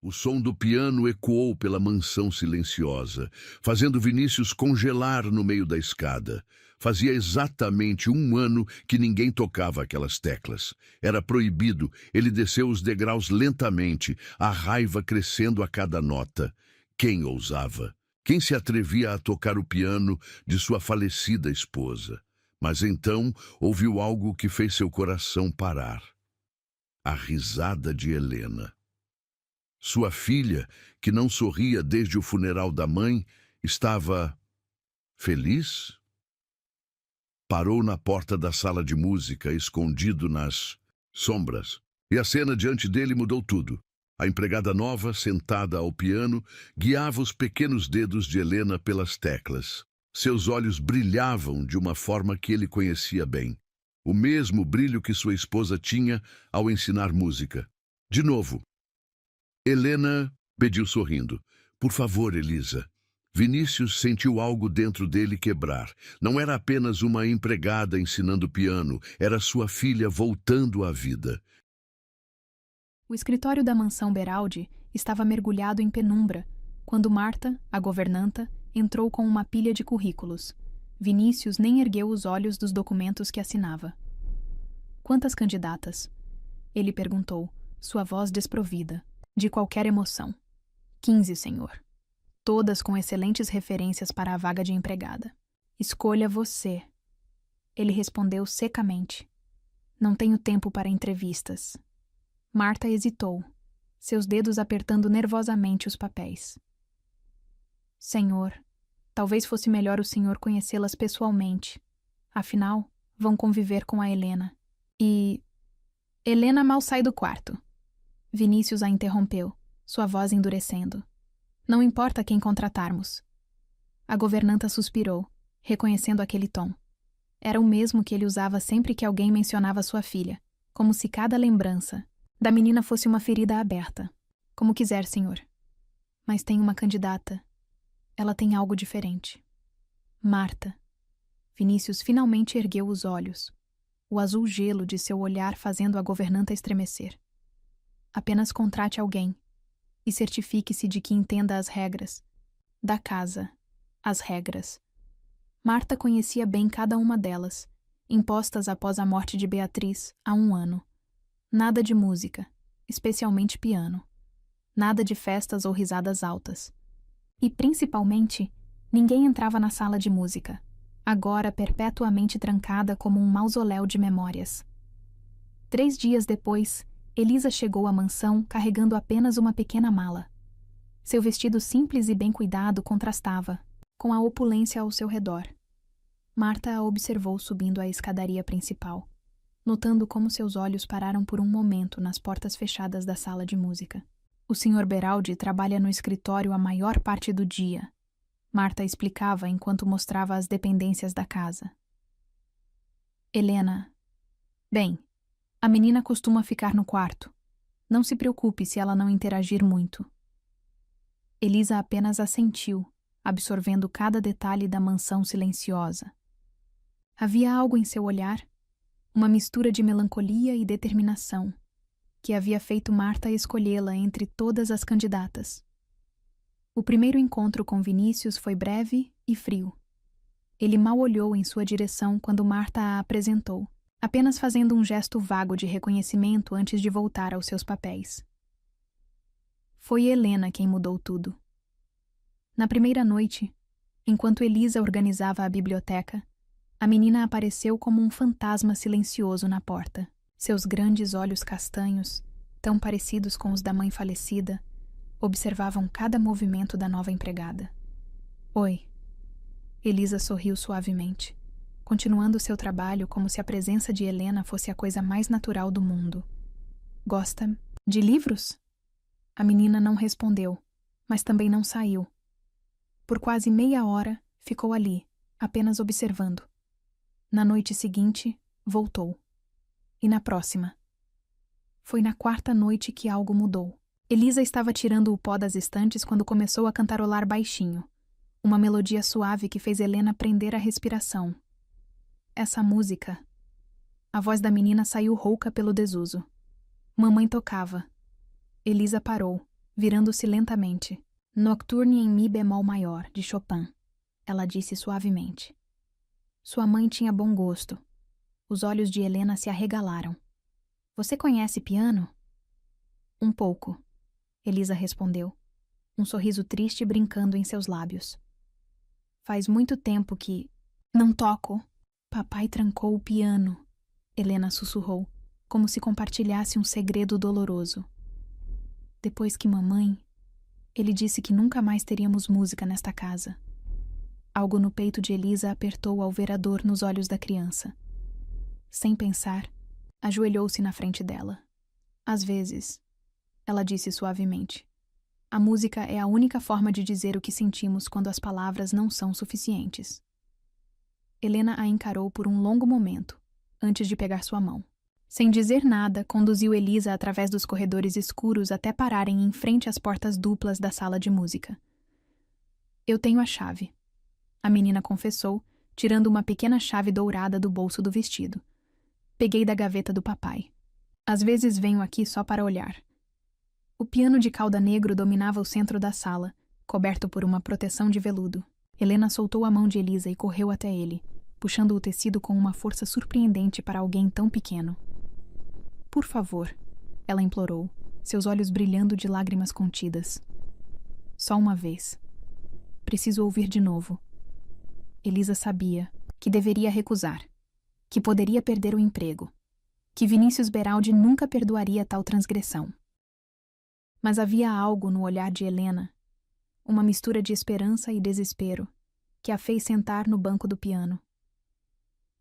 O som do piano ecoou pela mansão silenciosa, fazendo Vinícius congelar no meio da escada. Fazia exatamente 1 ano que ninguém tocava aquelas teclas. Era proibido, ele desceu os degraus lentamente, a raiva crescendo a cada nota. Quem ousava? Quem se atrevia a tocar o piano de sua falecida esposa? Mas então ouviu algo que fez seu coração parar. A risada de Helena. Sua filha, que não sorria desde o funeral da mãe, estava feliz? Parou na porta da sala de música, escondido nas sombras. E a cena diante dele mudou tudo. A empregada nova, sentada ao piano, guiava os pequenos dedos de Helena pelas teclas. Seus olhos brilhavam de uma forma que ele conhecia bem. O mesmo brilho que sua esposa tinha ao ensinar música. De novo. Helena pediu sorrindo. Por favor, Elisa. Vinícius sentiu algo dentro dele quebrar. Não era apenas uma empregada ensinando piano, era sua filha voltando à vida. O escritório da mansão Beraldi estava mergulhado em penumbra, quando Marta, a governanta, entrou com uma pilha de currículos. Vinícius nem ergueu os olhos dos documentos que assinava. Quantas candidatas? Ele perguntou, sua voz desprovida de qualquer emoção. 15, senhor. Todas com excelentes referências para a vaga de empregada. Escolha você. Ele respondeu secamente. Não tenho tempo para entrevistas. Marta hesitou, seus dedos apertando nervosamente os papéis. Senhor, talvez fosse melhor o senhor conhecê-las pessoalmente. Afinal, vão conviver com a Helena. E... Helena mal sai do quarto. Vinícius a interrompeu, sua voz endurecendo. Não importa quem contratarmos. A governanta suspirou, reconhecendo aquele tom. Era o mesmo que ele usava sempre que alguém mencionava sua filha, como se cada lembrança da menina fosse uma ferida aberta. Como quiser, senhor. Mas tem uma candidata. Ela tem algo diferente. Marta. Vinícius finalmente ergueu os olhos, o azul gelo de seu olhar fazendo a governanta estremecer. Apenas contrate alguém e certifique-se de que entenda as regras. Da casa, as regras. Marta conhecia bem cada uma delas, impostas após a morte de Beatriz há 1 ano. Nada de música, especialmente piano. Nada de festas ou risadas altas. E, principalmente, ninguém entrava na sala de música, agora perpetuamente trancada como um mausoléu de memórias. 3 dias depois, Elisa chegou à mansão carregando apenas uma pequena mala. Seu vestido simples e bem cuidado contrastava com a opulência ao seu redor. Marta a observou subindo a escadaria principal, notando como seus olhos pararam por um momento nas portas fechadas da sala de música. O Sr. Beraldi trabalha no escritório a maior parte do dia, Marta explicava enquanto mostrava as dependências da casa. Helena. Bem, a menina costuma ficar no quarto. Não se preocupe se ela não interagir muito. Elisa apenas assentiu, absorvendo cada detalhe da mansão silenciosa. Havia algo em seu olhar, uma mistura de melancolia e determinação, que havia feito Marta escolhê-la entre todas as candidatas. O primeiro encontro com Vinícius foi breve e frio. Ele mal olhou em sua direção quando Marta a apresentou, apenas fazendo um gesto vago de reconhecimento antes de voltar aos seus papéis. Foi Helena quem mudou tudo. Na primeira noite, enquanto Elisa organizava a biblioteca, a menina apareceu como um fantasma silencioso na porta. Seus grandes olhos castanhos, tão parecidos com os da mãe falecida, observavam cada movimento da nova empregada. Oi. Elisa sorriu suavemente, continuando seu trabalho como se a presença de Helena fosse a coisa mais natural do mundo. Gosta de livros? A menina não respondeu, mas também não saiu. Por quase meia hora, ficou ali, apenas observando. Na noite seguinte, voltou. E na próxima? Foi na 4ª noite que algo mudou. Elisa estava tirando o pó das estantes quando começou a cantarolar baixinho, uma melodia suave que fez Helena prender a respiração. Essa música... A voz da menina saiu rouca pelo desuso. Mamãe tocava. Elisa parou, virando-se lentamente. Nocturne em Mi bemol maior, de Chopin, ela disse suavemente. Sua mãe tinha bom gosto. Os olhos de Helena se arregalaram. Você conhece piano? Um pouco, Elisa respondeu, um sorriso triste brincando em seus lábios. Faz muito tempo que... Não toco. Papai trancou o piano, Helena sussurrou, como se compartilhasse um segredo doloroso. Depois que mamãe... Ele disse que nunca mais teríamos música nesta casa. Algo no peito de Elisa apertou ao ver a dor nos olhos da criança. Sem pensar, ajoelhou-se na frente dela. Às vezes, ela disse suavemente, a música é a única forma de dizer o que sentimos quando as palavras não são suficientes. Helena a encarou por um longo momento, antes de pegar sua mão. Sem dizer nada, conduziu Elisa através dos corredores escuros até pararem em frente às portas duplas da sala de música. Eu tenho a chave, a menina confessou, tirando uma pequena chave dourada do bolso do vestido. Peguei da gaveta do papai. Às vezes venho aqui só para olhar. O piano de cauda negro dominava o centro da sala, coberto por uma proteção de veludo. Helena soltou a mão de Elisa e correu até ele, puxando o tecido com uma força surpreendente para alguém tão pequeno. Por favor, ela implorou, seus olhos brilhando de lágrimas contidas. Só uma vez. Preciso ouvir de novo. Elisa sabia que deveria recusar, que poderia perder o emprego, que Vinícius Beraldi nunca perdoaria tal transgressão. Mas havia algo no olhar de Helena, uma mistura de esperança e desespero, que a fez sentar no banco do piano.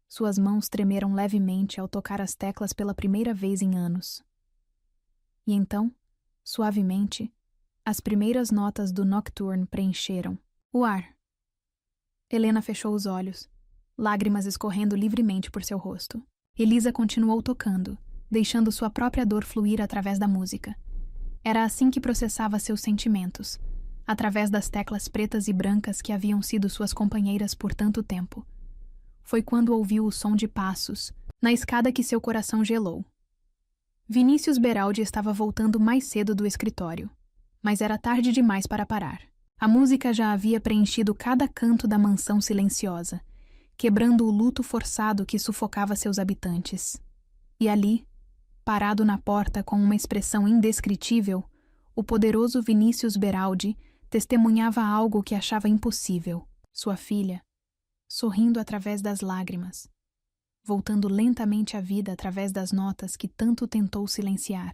Suas mãos tremeram levemente ao tocar as teclas pela primeira vez em anos. E então, suavemente, as primeiras notas do Nocturne preencheram o ar. Helena fechou os olhos, lágrimas escorrendo livremente por seu rosto. Elisa continuou tocando, deixando sua própria dor fluir através da música. Era assim que processava seus sentimentos, através das teclas pretas e brancas que haviam sido suas companheiras por tanto tempo. Foi quando ouviu o som de passos, na escada que seu coração gelou. Vinícius Beraldi estava voltando mais cedo do escritório, mas era tarde demais para parar. A música já havia preenchido cada canto da mansão silenciosa, quebrando o luto forçado que sufocava seus habitantes. E ali, parado na porta com uma expressão indescritível, o poderoso Vinícius Beraldi testemunhava algo que achava impossível. Sua filha, sorrindo através das lágrimas, voltando lentamente à vida através das notas que tanto tentou silenciar.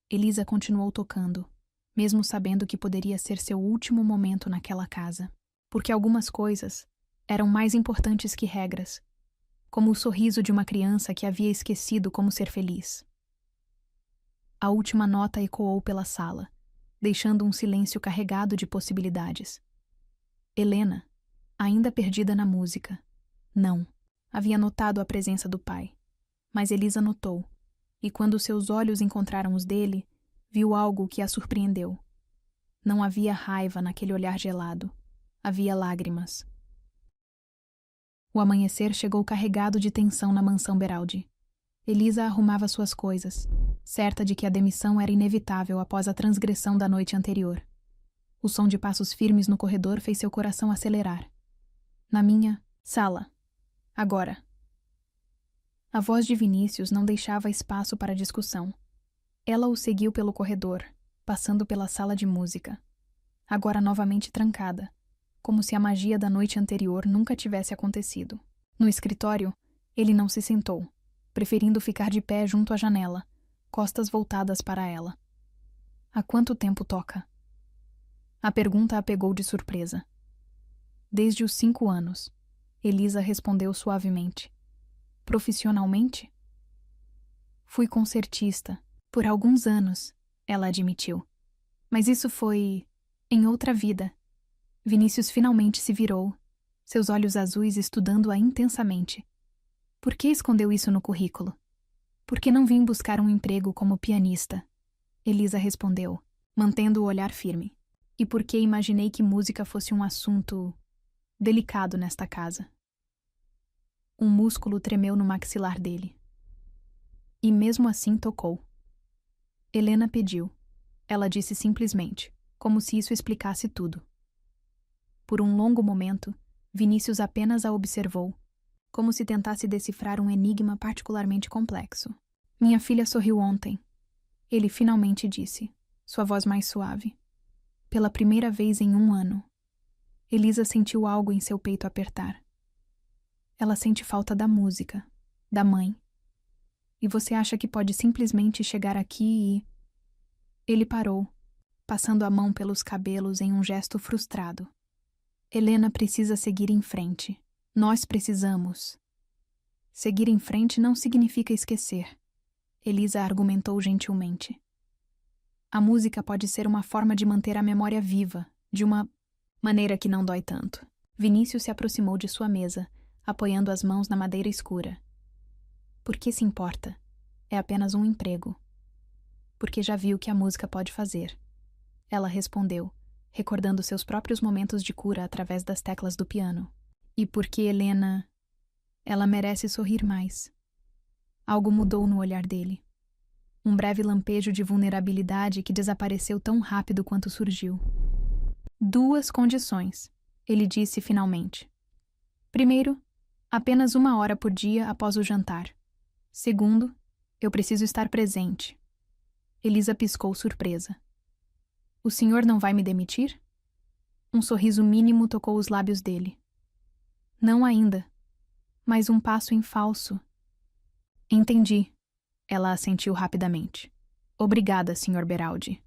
Elisa continuou tocando, mesmo sabendo que poderia ser seu último momento naquela casa, porque algumas coisas eram mais importantes que regras, como o sorriso de uma criança que havia esquecido como ser feliz. A última nota ecoou pela sala, deixando um silêncio carregado de possibilidades. Helena, ainda perdida na música, não havia notado a presença do pai, mas Elisa notou, e quando seus olhos encontraram os dele, viu algo que a surpreendeu. Não havia raiva naquele olhar gelado, havia lágrimas. O amanhecer chegou carregado de tensão na mansão Beraldi. Elisa arrumava suas coisas, certa de que a demissão era inevitável após a transgressão da noite anterior. O som de passos firmes no corredor fez seu coração acelerar. Na minha sala. Agora. A voz de Vinícius não deixava espaço para discussão. Ela o seguiu pelo corredor, passando pela sala de música, agora novamente trancada, como se a magia da noite anterior nunca tivesse acontecido. No escritório, ele não se sentou, preferindo ficar de pé junto à janela, costas voltadas para ela. Há quanto tempo toca? A pergunta a pegou de surpresa. Desde os 5 anos, Elisa respondeu suavemente. Profissionalmente? Fui concertista, por alguns anos, ela admitiu. Mas isso foi em outra vida. Vinícius finalmente se virou, seus olhos azuis estudando-a intensamente. Por que escondeu isso no currículo? Por que não vim buscar um emprego como pianista? Elisa respondeu, mantendo o olhar firme. E por que imaginei que música fosse um assunto delicado nesta casa. Um músculo tremeu no maxilar dele. E mesmo assim tocou. Helena pediu. Ela disse simplesmente, como se isso explicasse tudo. Por um longo momento, Vinícius apenas a observou, como se tentasse decifrar um enigma particularmente complexo. Minha filha sorriu ontem. Ele finalmente disse, sua voz mais suave. Pela primeira vez em 1 ano. Elisa sentiu algo em seu peito apertar. Ela sente falta da música, da mãe. E você acha que pode simplesmente chegar aqui e... Ele parou, passando a mão pelos cabelos em um gesto frustrado. Helena precisa seguir em frente. Nós precisamos. Seguir em frente não significa esquecer. Elisa argumentou gentilmente. A música pode ser uma forma de manter a memória viva, de uma maneira que não dói tanto. Vinícius se aproximou de sua mesa, apoiando as mãos na madeira escura. Por que se importa? É apenas um emprego. Porque já viu o que a música pode fazer. Ela respondeu, recordando seus próprios momentos de cura através das teclas do piano. E porque Helena... Ela merece sorrir mais. Algo mudou no olhar dele. Um breve lampejo de vulnerabilidade que desapareceu tão rápido quanto surgiu. 2 condições, ele disse finalmente. Primeiro, apenas 1 hora por dia após o jantar. Segundo, eu preciso estar presente. Elisa piscou surpresa. O senhor não vai me demitir? Um sorriso mínimo tocou os lábios dele. Não ainda, mas um passo em falso. Entendi. Ela assentiu rapidamente. Obrigada, Sr. Beraldi.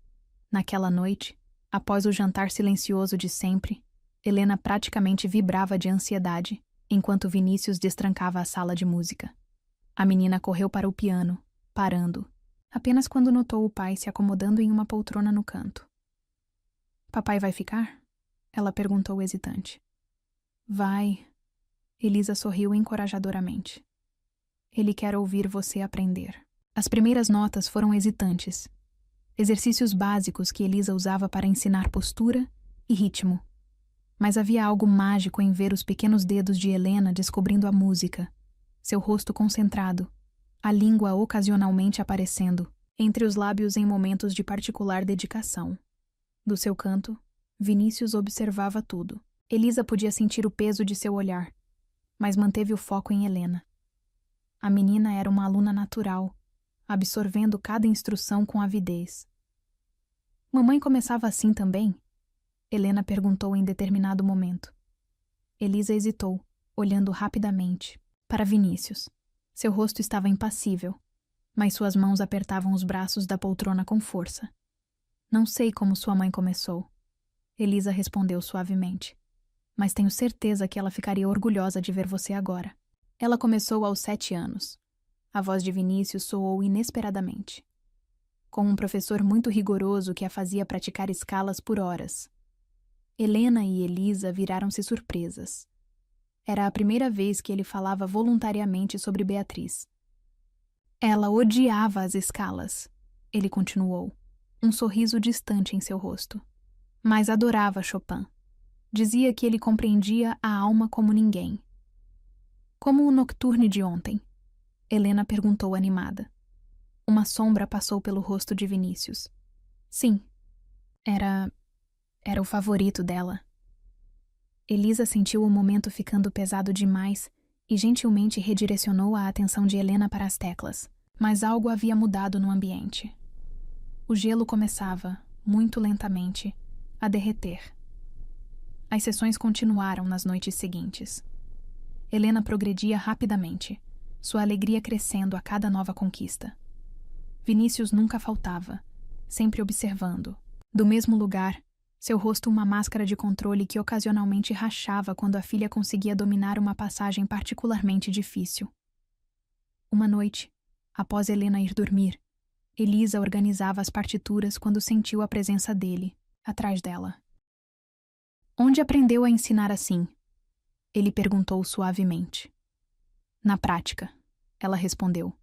Naquela noite, após o jantar silencioso de sempre, Helena praticamente vibrava de ansiedade, enquanto Vinícius destrancava a sala de música. A menina correu para o piano, parando, apenas quando notou o pai se acomodando em uma poltrona no canto. Papai vai ficar? Ela perguntou hesitante. Vai. Elisa sorriu encorajadoramente. Ele quer ouvir você aprender. As primeiras notas foram hesitantes. Exercícios básicos que Elisa usava para ensinar postura e ritmo. Mas havia algo mágico em ver os pequenos dedos de Helena descobrindo a música, seu rosto concentrado, a língua ocasionalmente aparecendo, entre os lábios em momentos de particular dedicação. Do seu canto, Vinícius observava tudo. Elisa podia sentir o peso de seu olhar, mas manteve o foco em Helena. A menina era uma aluna natural, absorvendo cada instrução com avidez. Mamãe começava assim também? Helena perguntou em determinado momento. Elisa hesitou, olhando rapidamente para Vinícius. Seu rosto estava impassível, mas suas mãos apertavam os braços da poltrona com força. Não sei como sua mãe começou. Elisa respondeu suavemente. Mas tenho certeza que ela ficaria orgulhosa de ver você agora. Ela começou aos 7 anos. A voz de Vinícius soou inesperadamente. Com um professor muito rigoroso que a fazia praticar escalas por horas. Helena e Elisa viraram-se surpresas. Era a primeira vez que ele falava voluntariamente sobre Beatriz. Ela odiava as escalas, ele continuou, um sorriso distante em seu rosto. Mas adorava Chopin. Dizia que ele compreendia a alma como ninguém. Como o nocturne de ontem? Helena perguntou animada. Uma sombra passou pelo rosto de Vinícius. Sim, era o favorito dela. Elisa sentiu o momento ficando pesado demais e gentilmente redirecionou a atenção de Helena para as teclas, mas algo havia mudado no ambiente. O gelo começava, muito lentamente, a derreter. As sessões continuaram nas noites seguintes. Helena progredia rapidamente, sua alegria crescendo a cada nova conquista. Vinícius nunca faltava, sempre observando. Do mesmo lugar, seu rosto uma máscara de controle que ocasionalmente rachava quando a filha conseguia dominar uma passagem particularmente difícil. Uma noite, após Helena ir dormir, Elisa organizava as partituras quando sentiu a presença dele, atrás dela. Onde aprendeu a ensinar assim? Ele perguntou suavemente. Na prática, ela respondeu,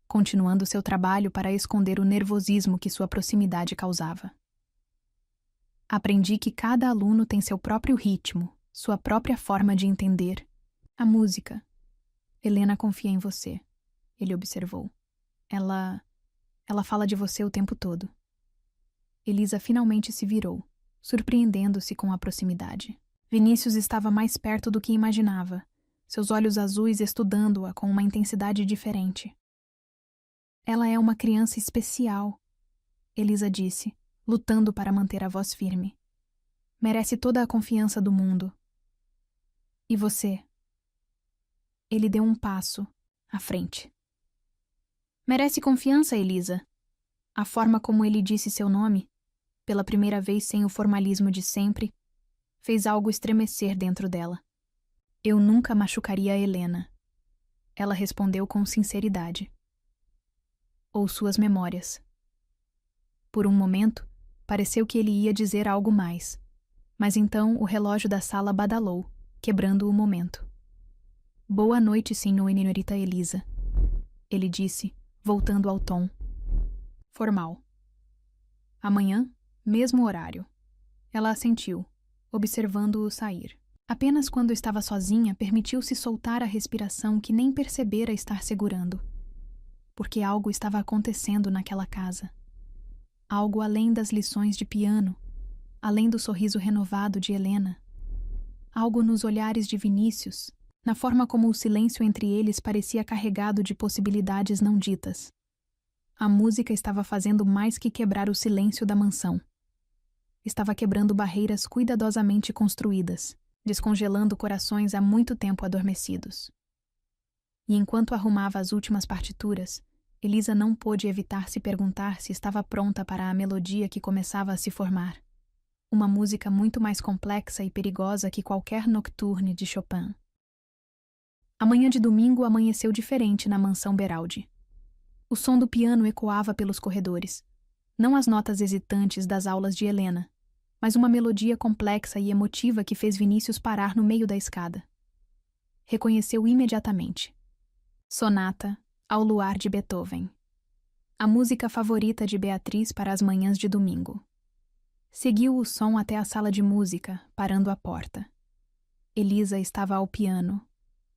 continuando seu trabalho para esconder o nervosismo que sua proximidade causava. Aprendi que cada aluno tem seu próprio ritmo, sua própria forma de entender a música. Helena confia em você, ele observou. Ela fala de você o tempo todo. Elisa finalmente se virou, surpreendendo-se com a proximidade. Vinícius estava mais perto do que imaginava, seus olhos azuis estudando-a com uma intensidade diferente. Ela é uma criança especial, Elisa disse, lutando para manter a voz firme. Merece toda a confiança do mundo. E você? Ele deu um passo à frente. Merece confiança, Elisa. A forma como ele disse seu nome, pela primeira vez sem o formalismo de sempre, fez algo estremecer dentro dela. Eu nunca machucaria a Helena. Ela respondeu com sinceridade. Ou suas memórias. Por um momento, pareceu que ele ia dizer algo mais, mas então o relógio da sala badalou, quebrando o momento. Boa noite, senhorita Elisa, ele disse, voltando ao tom formal. Amanhã, mesmo horário. Ela assentiu, observando-o sair. Apenas quando estava sozinha, permitiu-se soltar a respiração que nem percebera estar segurando. Porque algo estava acontecendo naquela casa. Algo além das lições de piano, além do sorriso renovado de Helena. Algo nos olhares de Vinícius, na forma como o silêncio entre eles parecia carregado de possibilidades não ditas. A música estava fazendo mais que quebrar o silêncio da mansão. Estava quebrando barreiras cuidadosamente construídas, descongelando corações há muito tempo adormecidos. E enquanto arrumava as últimas partituras, Elisa não pôde evitar se perguntar se estava pronta para a melodia que começava a se formar. Uma música muito mais complexa e perigosa que qualquer nocturne de Chopin. A manhã de domingo amanheceu diferente na mansão Beraldi. O som do piano ecoava pelos corredores. Não as notas hesitantes das aulas de Helena, mas uma melodia complexa e emotiva que fez Vinícius parar no meio da escada. Reconheceu imediatamente. Sonata ao Luar de Beethoven. A música favorita de Beatriz para as manhãs de domingo. Seguiu o som até a sala de música, parando à porta. Elisa estava ao piano,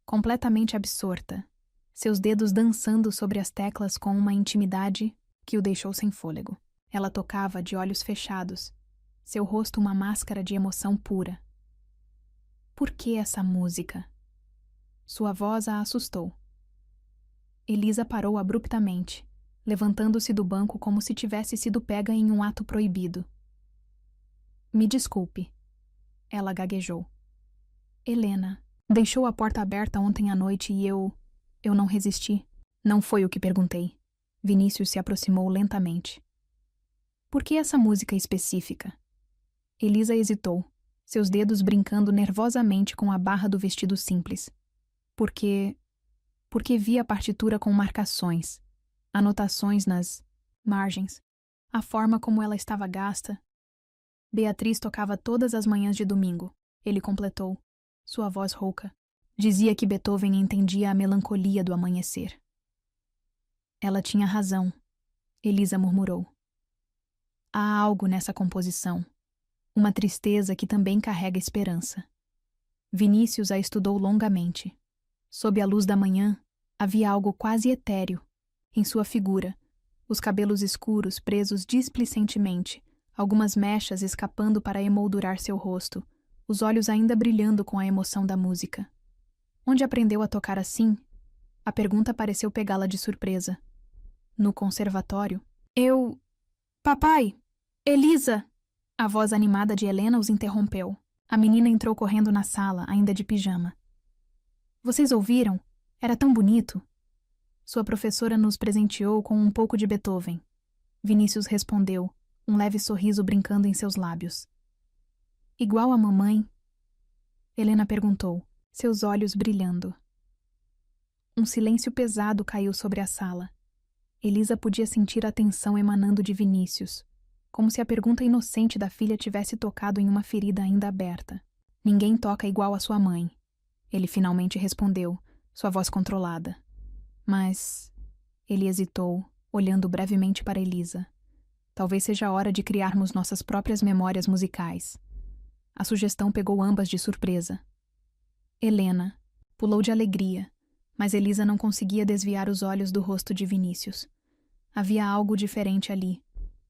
completamente absorta, seus dedos dançando sobre as teclas com uma intimidade que o deixou sem fôlego. Ela tocava de olhos fechados, seu rosto uma máscara de emoção pura. Por que essa música? Sua voz a assustou. Elisa parou abruptamente, levantando-se do banco como se tivesse sido pega em um ato proibido. Me desculpe, ela gaguejou. Helena, deixou a porta aberta ontem à noite e eu não resisti. Não foi o que perguntei. Vinícius se aproximou lentamente. Por que essa música específica? Elisa hesitou, seus dedos brincando nervosamente com a barra do vestido simples. Porque vi a partitura com marcações, anotações nas margens, a forma como ela estava gasta. Beatriz tocava todas as manhãs de domingo, ele completou, sua voz rouca. Dizia que Beethoven entendia a melancolia do amanhecer. Ela tinha razão, Elisa murmurou. Há algo nessa composição, uma tristeza que também carrega esperança. Vinícius a estudou longamente. Sob a luz da manhã, havia algo quase etéreo em sua figura, os cabelos escuros presos displicentemente, algumas mechas escapando para emoldurar seu rosto, os olhos ainda brilhando com a emoção da música. Onde aprendeu a tocar assim? A pergunta pareceu pegá-la de surpresa. No conservatório? Papai! Elisa! A voz animada de Helena os interrompeu. A menina entrou correndo na sala, ainda de pijama. Vocês ouviram? Era tão bonito. Sua professora nos presenteou com um pouco de Beethoven. Vinícius respondeu, um leve sorriso brincando em seus lábios. Igual a mamãe? Helena perguntou, seus olhos brilhando. Um silêncio pesado caiu sobre a sala. Elisa podia sentir a tensão emanando de Vinícius, como se a pergunta inocente da filha tivesse tocado em uma ferida ainda aberta. Ninguém toca igual a sua mãe. Ele finalmente respondeu, sua voz controlada. Mas... Ele hesitou, olhando brevemente para Elisa. Talvez seja a hora de criarmos nossas próprias memórias musicais. A sugestão pegou ambas de surpresa. Helena pulou de alegria, mas Elisa não conseguia desviar os olhos do rosto de Vinícius. Havia algo diferente ali,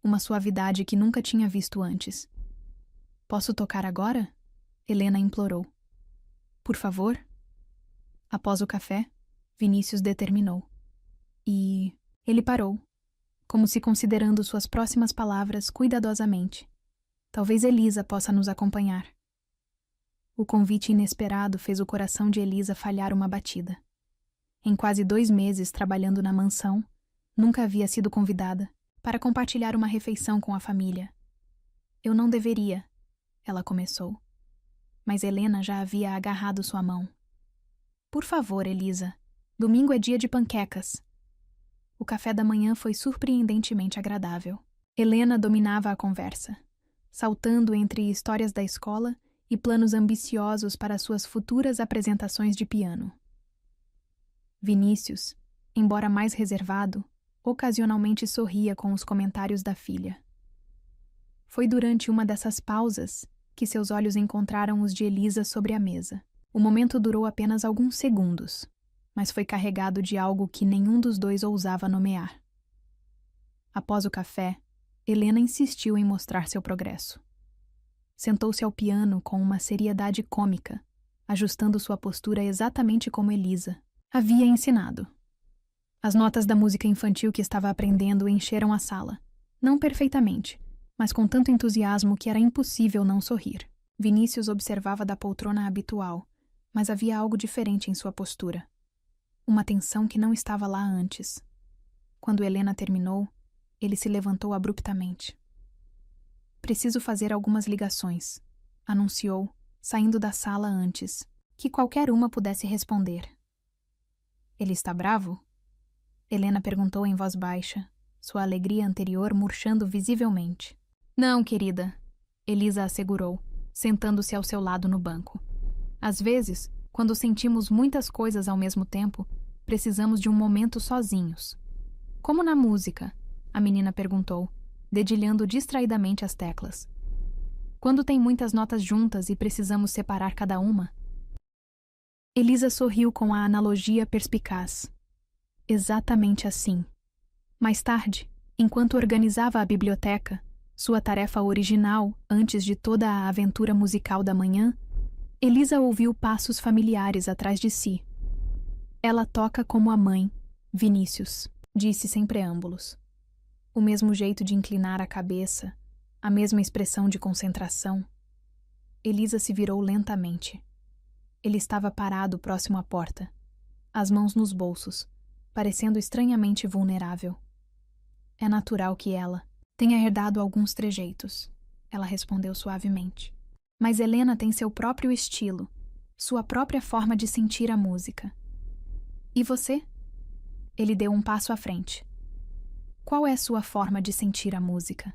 uma suavidade que nunca tinha visto antes. Posso tocar agora? Helena implorou. Por favor? Após o café, Vinícius determinou. E ele parou, como se considerando suas próximas palavras cuidadosamente. Talvez Elisa possa nos acompanhar. O convite inesperado fez o coração de Elisa falhar uma batida. Em quase 2 meses trabalhando na mansão, nunca havia sido convidada para compartilhar uma refeição com a família. Eu não deveria, ela começou. Mas Helena já havia agarrado sua mão. Por favor, Elisa, domingo é dia de panquecas. O café da manhã foi surpreendentemente agradável. Helena dominava a conversa, saltando entre histórias da escola e planos ambiciosos para suas futuras apresentações de piano. Vinícius, embora mais reservado, ocasionalmente sorria com os comentários da filha. Foi durante uma dessas pausas que seus olhos encontraram os de Elisa sobre a mesa. O momento durou apenas alguns segundos, mas foi carregado de algo que nenhum dos dois ousava nomear. Após o café, Helena insistiu em mostrar seu progresso. Sentou-se ao piano com uma seriedade cômica, ajustando sua postura exatamente como Elisa havia ensinado. As notas da música infantil que estava aprendendo encheram a sala, não perfeitamente, mas com tanto entusiasmo que era impossível não sorrir. Vinícius observava da poltrona habitual, mas havia algo diferente em sua postura. Uma tensão que não estava lá antes. Quando Helena terminou, ele se levantou abruptamente. Preciso fazer algumas ligações, anunciou, saindo da sala antes que qualquer uma pudesse responder. Ele está bravo? Helena perguntou em voz baixa, sua alegria anterior murchando visivelmente. Não, querida, Elisa assegurou, sentando-se ao seu lado no banco. Às vezes, quando sentimos muitas coisas ao mesmo tempo, precisamos de um momento sozinhos. Como na música? A menina perguntou, dedilhando distraidamente as teclas. Quando tem muitas notas juntas e precisamos separar cada uma? Elisa sorriu com a analogia perspicaz. Exatamente assim. Mais tarde, enquanto organizava a biblioteca, sua tarefa original antes de toda a aventura musical da manhã, Elisa ouviu passos familiares atrás de si. Ela toca como a mãe, Vinícius, disse sem preâmbulos. O mesmo jeito de inclinar a cabeça, a mesma expressão de concentração. Elisa se virou lentamente. Ele estava parado próximo à porta, as mãos nos bolsos, parecendo estranhamente vulnerável. É natural que ela tenha herdado alguns trejeitos, ela respondeu suavemente. Mas Helena tem seu próprio estilo, sua própria forma de sentir a música. E você? Ele deu um passo à frente. Qual é sua forma de sentir a música?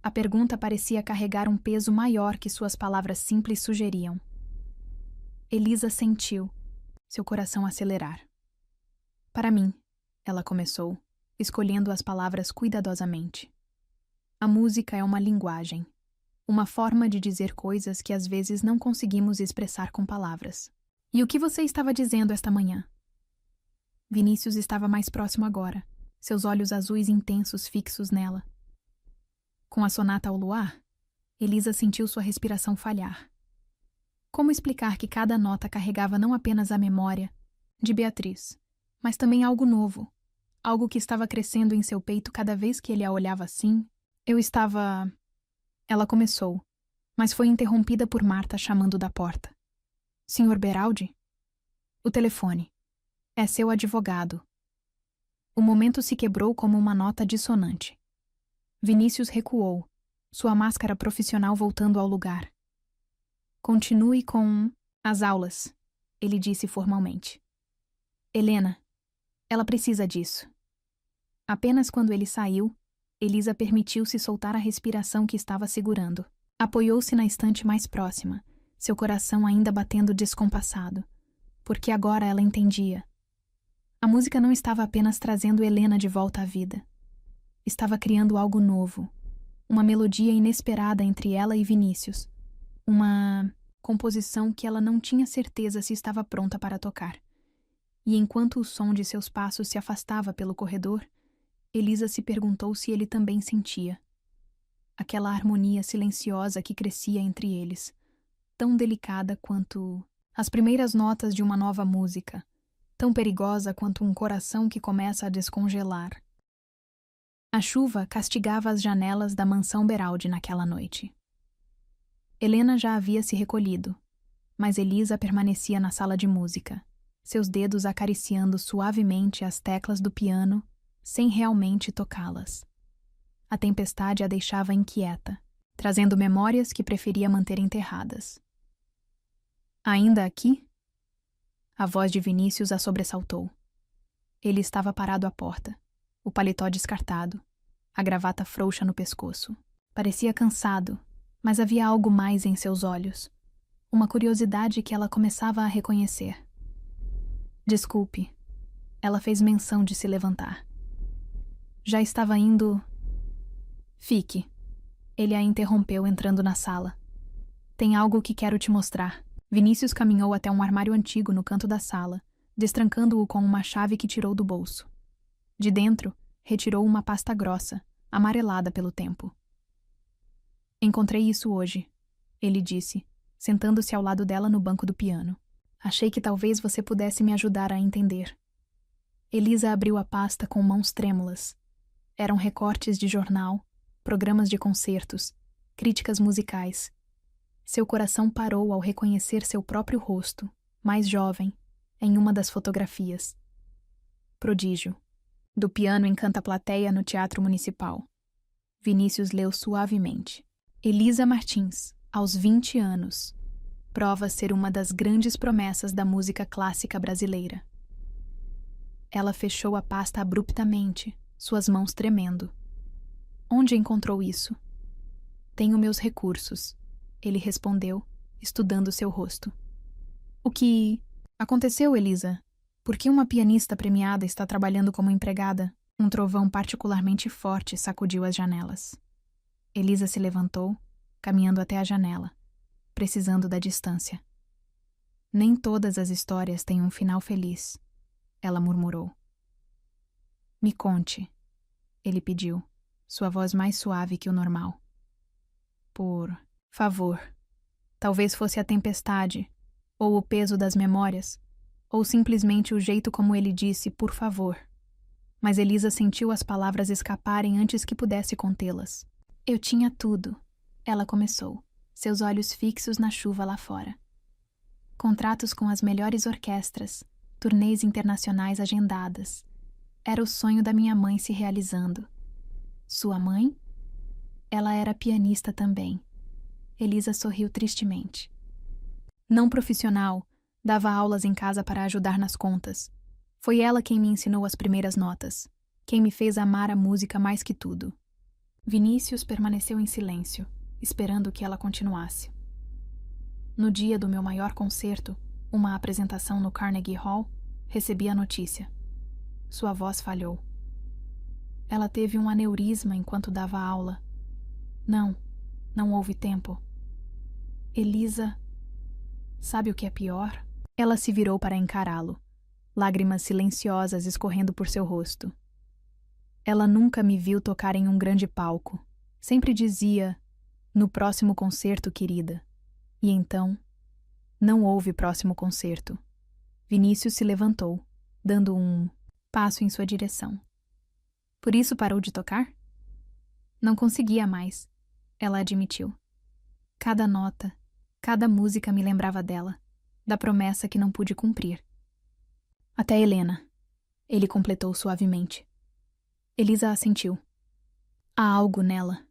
A pergunta parecia carregar um peso maior que suas palavras simples sugeriam. Elisa sentiu, seu coração acelerar. Para mim, ela começou, escolhendo as palavras cuidadosamente. A música é uma linguagem, uma forma de dizer coisas que às vezes não conseguimos expressar com palavras. E o que você estava dizendo esta manhã? Vinícius estava mais próximo agora, seus olhos azuis intensos fixos nela. Com a sonata ao luar, Elisa sentiu sua respiração falhar. Como explicar que cada nota carregava não apenas a memória de Beatriz, mas também algo novo, algo que estava crescendo em seu peito cada vez que ele a olhava assim? Eu estava... Ela começou, mas foi interrompida por Marta chamando da porta. Senhor Beraldi? O telefone. É seu advogado. O momento se quebrou como uma nota dissonante. Vinícius recuou, sua máscara profissional voltando ao lugar. Continue com as aulas, ele disse formalmente. Helena, ela precisa disso. Apenas quando ele saiu, Elisa permitiu-se soltar a respiração que estava segurando. Apoiou-se na estante mais próxima, seu coração ainda batendo descompassado, porque agora ela entendia. A música não estava apenas trazendo Helena de volta à vida. Estava criando algo novo, uma melodia inesperada entre ela e Vinícius. Uma composição que ela não tinha certeza se estava pronta para tocar. E enquanto o som de seus passos se afastava pelo corredor, Elisa se perguntou se ele também sentia. Aquela harmonia silenciosa que crescia entre eles, tão delicada quanto as primeiras notas de uma nova música, tão perigosa quanto um coração que começa a descongelar. A chuva castigava as janelas da mansão Beraldi naquela noite. Helena já havia se recolhido, mas Elisa permanecia na sala de música, seus dedos acariciando suavemente as teclas do piano, sem realmente tocá-las. A tempestade a deixava inquieta, trazendo memórias que preferia manter enterradas. Ainda aqui? A voz de Vinícius a sobressaltou. Ele estava parado à porta, o paletó descartado, a gravata frouxa no pescoço. Parecia cansado, mas havia algo mais em seus olhos, uma curiosidade que ela começava a reconhecer. Desculpe, ela fez menção de se levantar. Já estava indo... Fique. Ele a interrompeu entrando na sala. Tem algo que quero te mostrar. Vinícius caminhou até um armário antigo no canto da sala, destrancando-o com uma chave que tirou do bolso. De dentro, retirou uma pasta grossa, amarelada pelo tempo. Encontrei isso hoje, ele disse, sentando-se ao lado dela no banco do piano. Achei que talvez você pudesse me ajudar a entender. Elisa abriu a pasta com mãos trêmulas. Eram recortes de jornal, programas de concertos, críticas musicais. Seu coração parou ao reconhecer seu próprio rosto, mais jovem, em uma das fotografias. Prodígio. Do piano encanta a plateia no Teatro Municipal. Vinícius leu suavemente. Elisa Martins, aos 20 anos. Prova ser uma das grandes promessas da música clássica brasileira. Ela fechou a pasta abruptamente, suas mãos tremendo. Onde encontrou isso? Tenho meus recursos, ele respondeu, estudando seu rosto. O que aconteceu, Elisa? Por que uma pianista premiada está trabalhando como empregada? Um trovão particularmente forte sacudiu as janelas. Elisa se levantou, caminhando até a janela, precisando da distância. Nem todas as histórias têm um final feliz, ela murmurou. Me conte, ele pediu, sua voz mais suave que o normal. Por favor. Talvez fosse a tempestade, ou o peso das memórias, ou simplesmente o jeito como ele disse por favor. Mas Elisa sentiu as palavras escaparem antes que pudesse contê-las. Eu tinha tudo, ela começou, seus olhos fixos na chuva lá fora. Contratos com as melhores orquestras, turnês internacionais agendadas. Era o sonho da minha mãe se realizando. Sua mãe? Ela era pianista também. Elisa sorriu tristemente. Não profissional, dava aulas em casa para ajudar nas contas. Foi ela quem me ensinou as primeiras notas, quem me fez amar a música mais que tudo. Vinícius permaneceu em silêncio, esperando que ela continuasse. No dia do meu maior concerto, uma apresentação no Carnegie Hall, recebi a notícia. Sua voz falhou. Ela teve um aneurisma enquanto dava aula. Não houve tempo. Elisa... Sabe o que é pior? Ela se virou para encará-lo, lágrimas silenciosas escorrendo por seu rosto. Ela nunca me viu tocar em um grande palco. Sempre dizia, no próximo concerto, querida. E então, não houve próximo concerto. Vinícius se levantou, dando um passo em sua direção. Por isso parou de tocar? Não conseguia mais, ela admitiu. Cada nota, cada música me lembrava dela, da promessa que não pude cumprir. Até Helena, ele completou suavemente. Elisa assentiu. Há algo nela,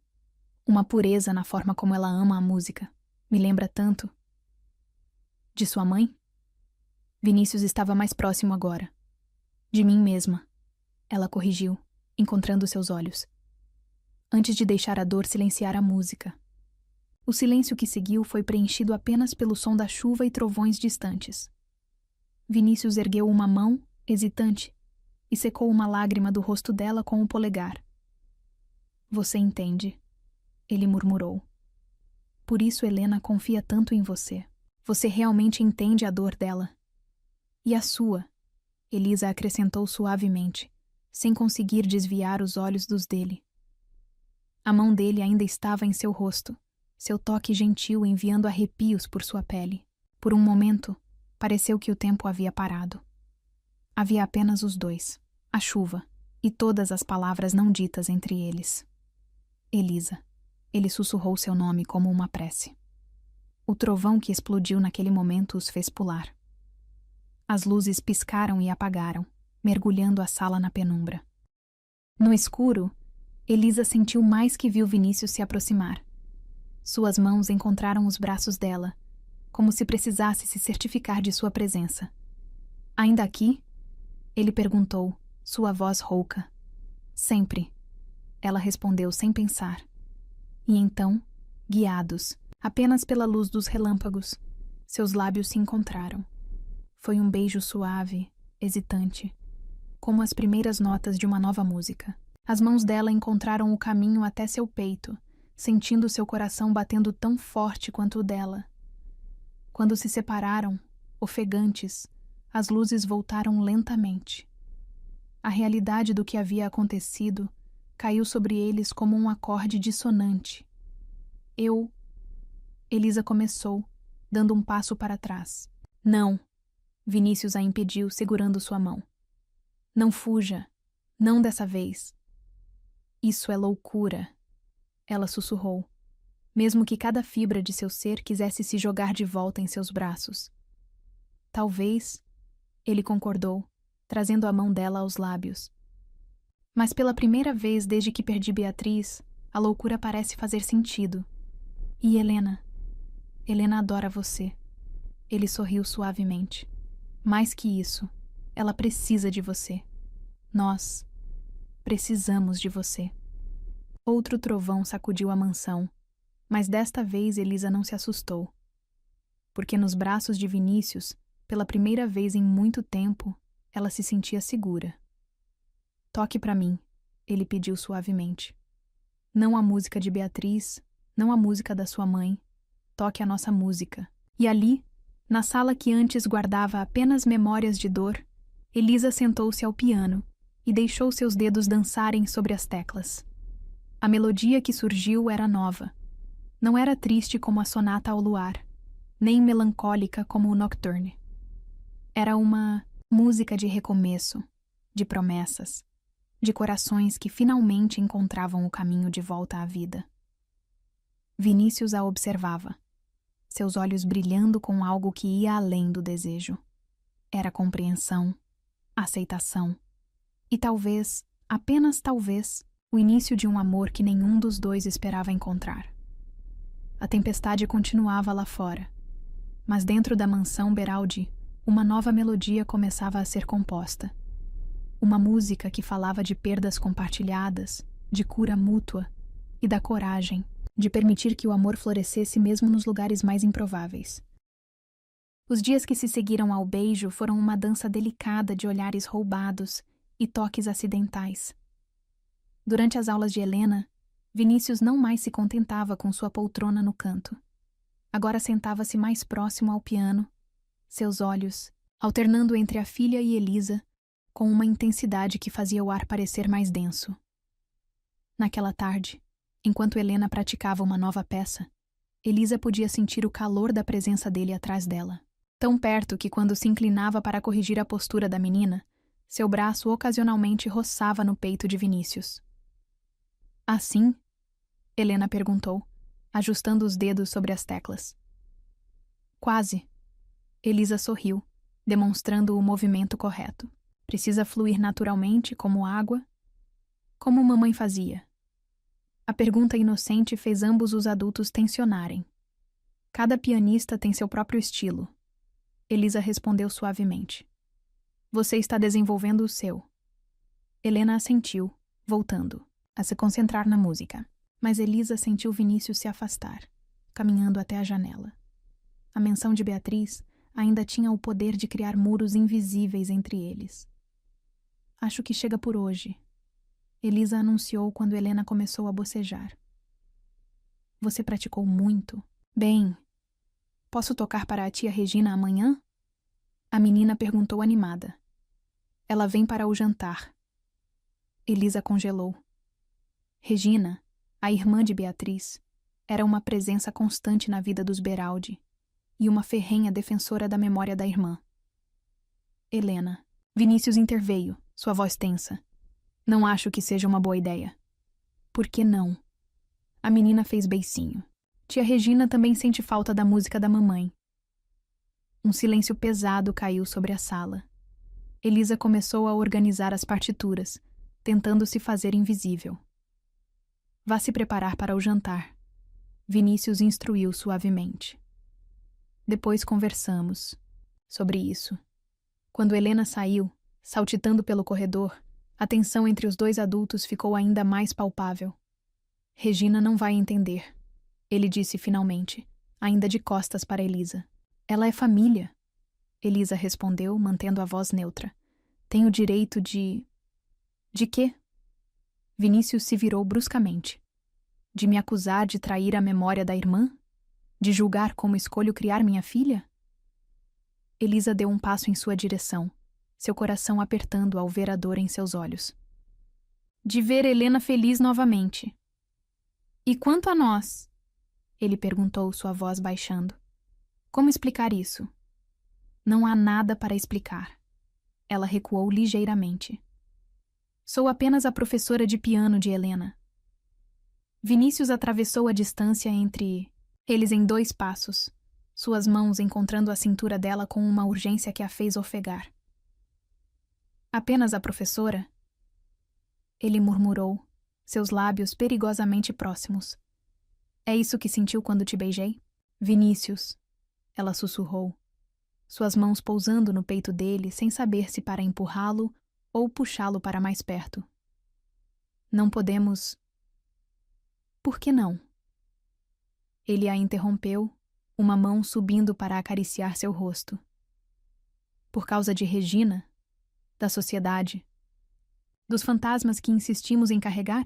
uma pureza na forma como ela ama a música. Me lembra tanto. De sua mãe? Vinícius estava mais próximo agora. De mim mesma, ela corrigiu, encontrando seus olhos. Antes de deixar a dor silenciar a música. O silêncio que seguiu foi preenchido apenas pelo som da chuva e trovões distantes. Vinícius ergueu uma mão, hesitante, e secou uma lágrima do rosto dela com o polegar. Você entende, ele murmurou. Por isso Helena confia tanto em você. Você realmente entende a dor dela. E a sua, Elisa acrescentou suavemente, sem conseguir desviar os olhos dos dele. A mão dele ainda estava em seu rosto, seu toque gentil enviando arrepios por sua pele. Por um momento, pareceu que o tempo havia parado. Havia apenas os dois, a chuva e todas as palavras não ditas entre eles. Elisa. Ele sussurrou seu nome como uma prece. O trovão que explodiu naquele momento os fez pular. As luzes piscaram e apagaram, mergulhando a sala na penumbra. No escuro, Elisa sentiu mais que viu Vinícius se aproximar. Suas mãos encontraram os braços dela, como se precisasse se certificar de sua presença. Ainda aqui? Ele perguntou, sua voz rouca. Sempre. Ela respondeu sem pensar. E então, guiados, apenas pela luz dos relâmpagos, seus lábios se encontraram. Foi um beijo suave, hesitante, como as primeiras notas de uma nova música. As mãos dela encontraram o caminho até seu peito, sentindo seu coração batendo tão forte quanto o dela. Quando se separaram, ofegantes, as luzes voltaram lentamente. A realidade do que havia acontecido caiu sobre eles como um acorde dissonante. Elisa começou, dando um passo para trás. Não, Vinícius a impediu, segurando sua mão. Não fuja, não dessa vez. Isso é loucura, ela sussurrou, mesmo que cada fibra de seu ser quisesse se jogar de volta em seus braços. Talvez, ele concordou, trazendo a mão dela aos lábios. Mas pela primeira vez desde que perdi Beatriz, a loucura parece fazer sentido. E Helena? Helena adora você. Ele sorriu suavemente. Mais que isso, ela precisa de você. Nós precisamos de você. Outro trovão sacudiu a mansão, mas desta vez Elisa não se assustou. Porque nos braços de Vinícius, pela primeira vez em muito tempo, ela se sentia segura. Toque para mim, ele pediu suavemente. Não a música de Beatriz, não a música da sua mãe. Toque a nossa música. E ali, na sala que antes guardava apenas memórias de dor, Elisa sentou-se ao piano e deixou seus dedos dançarem sobre as teclas. A melodia que surgiu era nova. Não era triste como a sonata ao luar, nem melancólica como o nocturne. Era uma música de recomeço, de promessas, de corações que finalmente encontravam o caminho de volta à vida. Vinícius a observava, seus olhos brilhando com algo que ia além do desejo. Era compreensão, aceitação e talvez, apenas talvez, o início de um amor que nenhum dos dois esperava encontrar. A tempestade continuava lá fora, mas dentro da mansão Beraldi, uma nova melodia começava a ser composta. Uma música que falava de perdas compartilhadas, de cura mútua e da coragem de permitir que o amor florescesse mesmo nos lugares mais improváveis. Os dias que se seguiram ao beijo foram uma dança delicada de olhares roubados e toques acidentais. Durante as aulas de Helena, Vinícius não mais se contentava com sua poltrona no canto. Agora sentava-se mais próximo ao piano, seus olhos, alternando entre a filha e Elisa, com uma intensidade que fazia o ar parecer mais denso. Naquela tarde, enquanto Helena praticava uma nova peça, Elisa podia sentir o calor da presença dele atrás dela. Tão perto que quando se inclinava para corrigir a postura da menina, seu braço ocasionalmente roçava no peito de Vinícius. Assim? Helena perguntou, ajustando os dedos sobre as teclas. Quase. Elisa sorriu, demonstrando o movimento correto. Precisa fluir naturalmente, como água? Como mamãe fazia? A pergunta inocente fez ambos os adultos tensionarem. Cada pianista tem seu próprio estilo. Elisa respondeu suavemente. Você está desenvolvendo o seu. Helena assentiu, voltando a se concentrar na música. Mas Elisa sentiu Vinícius se afastar, caminhando até a janela. A menção de Beatriz ainda tinha o poder de criar muros invisíveis entre eles. Acho que chega por hoje, Elisa anunciou quando Helena começou a bocejar. Você praticou muito? Bem, posso tocar para a tia Regina amanhã? A menina perguntou animada. Ela vem para o jantar. Elisa congelou. Regina, a irmã de Beatriz, era uma presença constante na vida dos Beraldi e uma ferrenha defensora da memória da irmã. Helena. Vinícius interveio, sua voz tensa. Não acho que seja uma boa ideia. Por que não? A menina fez beicinho. Tia Regina também sente falta da música da mamãe. Um silêncio pesado caiu sobre a sala. Elisa começou a organizar as partituras, tentando se fazer invisível. Vá se preparar para o jantar. Vinícius instruiu suavemente. Depois conversamos sobre isso. Quando Helena saiu, saltitando pelo corredor, a tensão entre os dois adultos ficou ainda mais palpável. Regina não vai entender, ele disse finalmente, ainda de costas para Elisa. Ela é família. Elisa respondeu, mantendo a voz neutra. Tem o direito de... De quê? Vinícius se virou bruscamente. De me acusar de trair a memória da irmã? De julgar como escolho criar minha filha? Elisa deu um passo em sua direção, seu coração apertando ao ver a dor em seus olhos. De ver Helena feliz novamente. E quanto a nós? Ele perguntou, sua voz baixando. Como explicar isso? Não há nada para explicar. Ela recuou ligeiramente. Sou apenas a professora de piano de Helena. Vinícius atravessou a distância entre eles em 2 passos, suas mãos encontrando a cintura dela com uma urgência que a fez ofegar. Apenas a professora? Ele murmurou, seus lábios perigosamente próximos. É isso que sentiu quando te beijei? Vinícius, ela sussurrou, suas mãos pousando no peito dele sem saber se para empurrá-lo ou puxá-lo para mais perto. Não podemos... Por que não? Ele a interrompeu, uma mão subindo para acariciar seu rosto. Por causa de Regina? Da sociedade? Dos fantasmas que insistimos em carregar?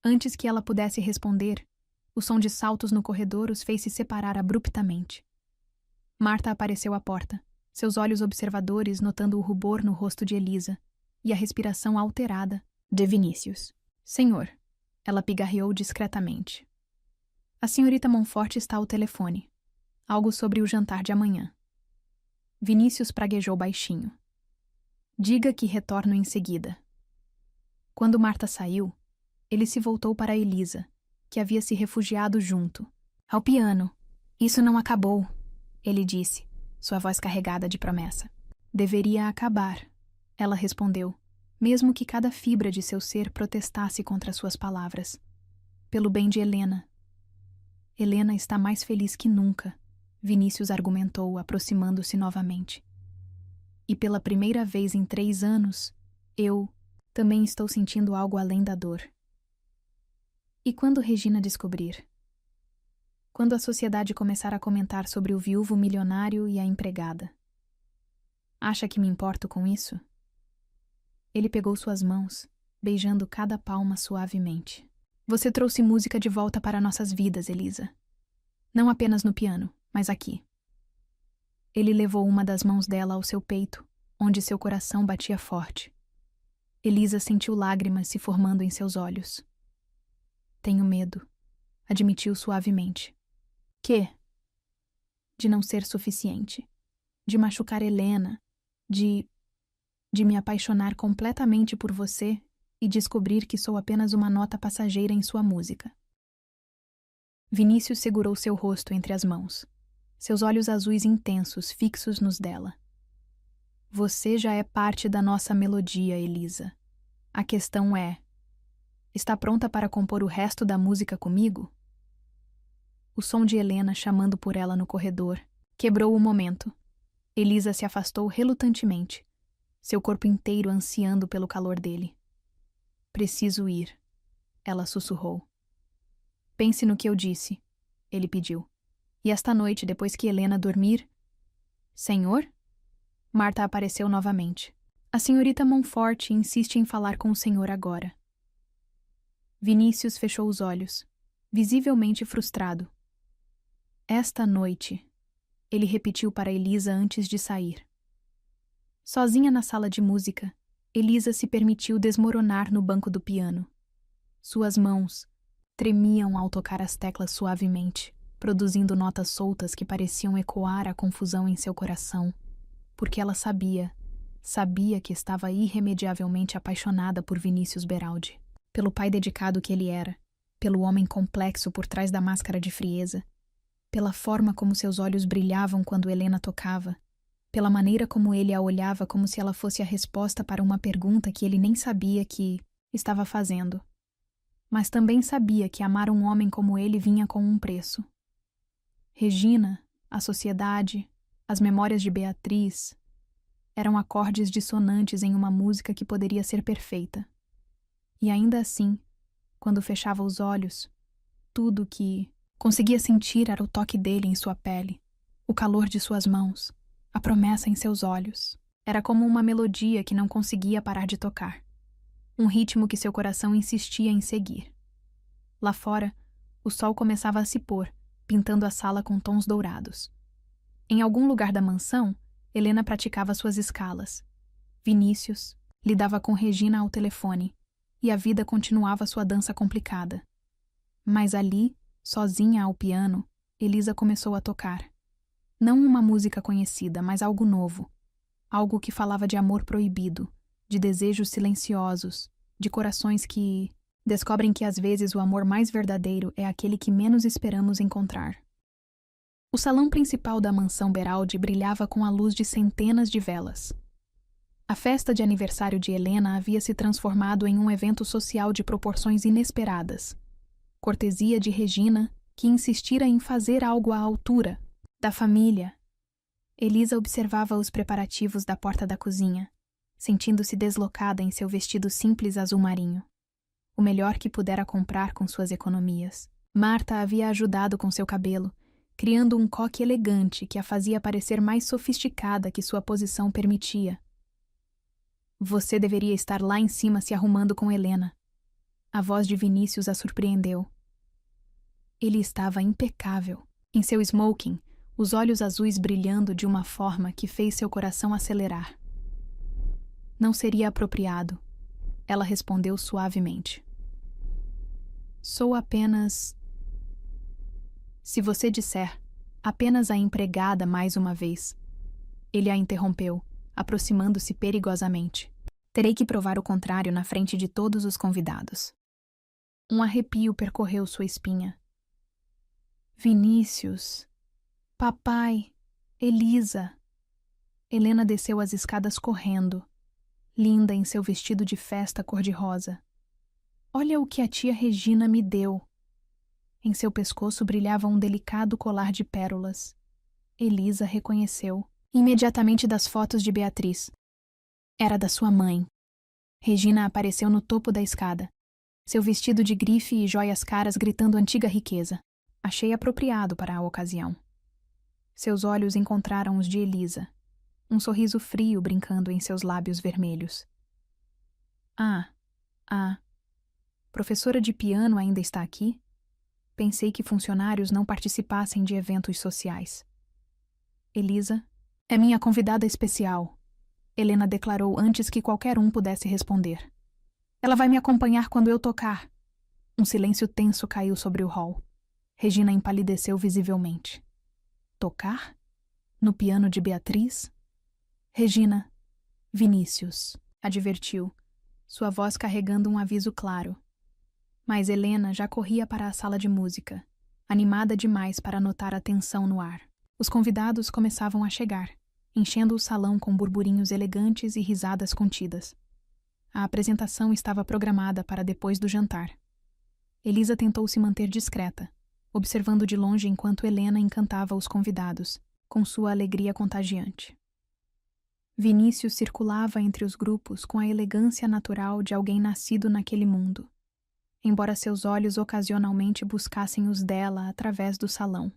Antes que ela pudesse responder, o som de saltos no corredor os fez se separar abruptamente. Marta apareceu à porta, seus olhos observadores notando o rubor no rosto de Elisa e a respiração alterada de Vinícius. Senhor, ela pigarreou discretamente. A senhorita Monforte está ao telefone. Algo sobre o jantar de amanhã. Vinícius praguejou baixinho. Diga que retorno em seguida. Quando Marta saiu, ele se voltou para Elisa, que havia se refugiado junto. Ao piano. Isso não acabou, ele disse, sua voz carregada de promessa. Deveria acabar, ela respondeu, mesmo que cada fibra de seu ser protestasse contra suas palavras. Pelo bem de Helena. Helena está mais feliz que nunca, Vinícius argumentou, aproximando-se novamente. E pela primeira vez em 3 anos, eu também estou sentindo algo além da dor. E quando Regina descobrir? Quando a sociedade começar a comentar sobre o viúvo milionário e a empregada? Acha que me importo com isso? Ele pegou suas mãos, beijando cada palma suavemente. Você trouxe música de volta para nossas vidas, Elisa. Não apenas no piano, mas aqui. Ele levou uma das mãos dela ao seu peito, onde seu coração batia forte. Elisa sentiu lágrimas se formando em seus olhos. Tenho medo, admitiu suavemente. Que? De não ser suficiente. De machucar Helena. De me apaixonar completamente por você e descobrir que sou apenas uma nota passageira em sua música. Vinícius segurou seu rosto entre as mãos, seus olhos azuis intensos fixos nos dela. Você já é parte da nossa melodia, Elisa. A questão é: está pronta para compor o resto da música comigo? O som de Helena chamando por ela no corredor quebrou o momento. Elisa se afastou relutantemente, seu corpo inteiro ansiando pelo calor dele. Preciso ir, ela sussurrou. Pense no que eu disse, ele pediu. E esta noite, depois que Helena dormir... Senhor? Marta apareceu novamente. A senhorita Monforte insiste em falar com o senhor agora. Vinícius fechou os olhos, visivelmente frustrado. Esta noite, ele repetiu para Elisa antes de sair. Sozinha na sala de música, Elisa se permitiu desmoronar no banco do piano. Suas mãos tremiam ao tocar as teclas suavemente, produzindo notas soltas que pareciam ecoar a confusão em seu coração, porque ela sabia que estava irremediavelmente apaixonada por Vinícius Beraldi, pelo pai dedicado que ele era, pelo homem complexo por trás da máscara de frieza, pela forma como seus olhos brilhavam quando Helena tocava, pela maneira como ele a olhava como se ela fosse a resposta para uma pergunta que ele nem sabia que estava fazendo. Mas também sabia que amar um homem como ele vinha com um preço. Regina, a sociedade, as memórias de Beatriz eram acordes dissonantes em uma música que poderia ser perfeita. E ainda assim, quando fechava os olhos, tudo o que conseguia sentir era o toque dele em sua pele, o calor de suas mãos, a promessa em seus olhos. Era como uma melodia que não conseguia parar de tocar. Um ritmo que seu coração insistia em seguir. Lá fora, o sol começava a se pôr, pintando a sala com tons dourados. Em algum lugar da mansão, Helena praticava suas escalas. Vinícius lidava com Regina ao telefone, e a vida continuava sua dança complicada. Mas ali, sozinha ao piano, Elisa começou a tocar. Não uma música conhecida, mas algo novo. Algo que falava de amor proibido, de desejos silenciosos, de corações que descobrem que às vezes o amor mais verdadeiro é aquele que menos esperamos encontrar. O salão principal da mansão Beraldi brilhava com a luz de centenas de velas. A festa de aniversário de Helena havia se transformado em um evento social de proporções inesperadas. Cortesia de Regina, que insistira em fazer algo à altura da família. Elisa observava os preparativos da porta da cozinha, sentindo-se deslocada em seu vestido simples azul marinho, o melhor que pudera comprar com suas economias. Marta havia ajudado com seu cabelo, criando um coque elegante que a fazia parecer mais sofisticada que sua posição permitia. Você deveria estar lá em cima se arrumando com Helena. A voz de Vinícius a surpreendeu. Ele estava impecável. Em seu smoking, os olhos azuis brilhando de uma forma que fez seu coração acelerar. Não seria apropriado, ela respondeu suavemente. Sou apenas... Se você disser, apenas a empregada mais uma vez. Ele a interrompeu, aproximando-se perigosamente. Terei que provar o contrário na frente de todos os convidados. Um arrepio percorreu sua espinha. Vinícius... Papai, Elisa. Helena desceu as escadas correndo, linda em seu vestido de festa cor-de-rosa. Olha o que a tia Regina me deu. Em seu pescoço brilhava um delicado colar de pérolas. Elisa reconheceu, imediatamente das fotos de Beatriz. Era da sua mãe. Regina apareceu no topo da escada, seu vestido de grife e joias caras gritando antiga riqueza. Achei apropriado para a ocasião. Seus olhos encontraram os de Elisa, um sorriso frio brincando em seus lábios vermelhos. Professora de piano ainda está aqui? Pensei que funcionários não participassem de eventos sociais. Elisa, é minha convidada especial, Helena declarou antes que qualquer um pudesse responder. Ela vai me acompanhar quando eu tocar. Um silêncio tenso caiu sobre o hall. Regina empalideceu visivelmente. Tocar? No piano de Beatriz? Regina, Vinícius, advertiu, sua voz carregando um aviso claro. Mas Helena já corria para a sala de música, animada demais para notar a tensão no ar. Os convidados começavam a chegar, enchendo o salão com burburinhos elegantes e risadas contidas. A apresentação estava programada para depois do jantar. Elisa tentou se manter discreta, observando de longe enquanto Helena encantava os convidados, com sua alegria contagiante. Vinícius circulava entre os grupos com a elegância natural de alguém nascido naquele mundo, embora seus olhos ocasionalmente buscassem os dela através do salão.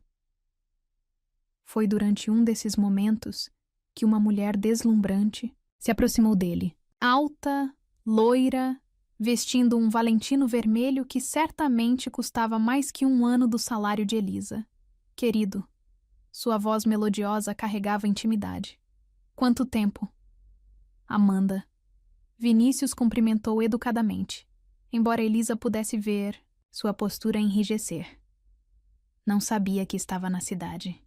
Foi durante um desses momentos que uma mulher deslumbrante se aproximou dele, alta, loira, vestindo um Valentino vermelho que certamente custava mais que 1 ano do salário de Elisa. Querido, sua voz melodiosa carregava intimidade. Quanto tempo? Amanda. Vinícius cumprimentou educadamente, embora Elisa pudesse ver sua postura enrijecer. Não sabia que estava na cidade.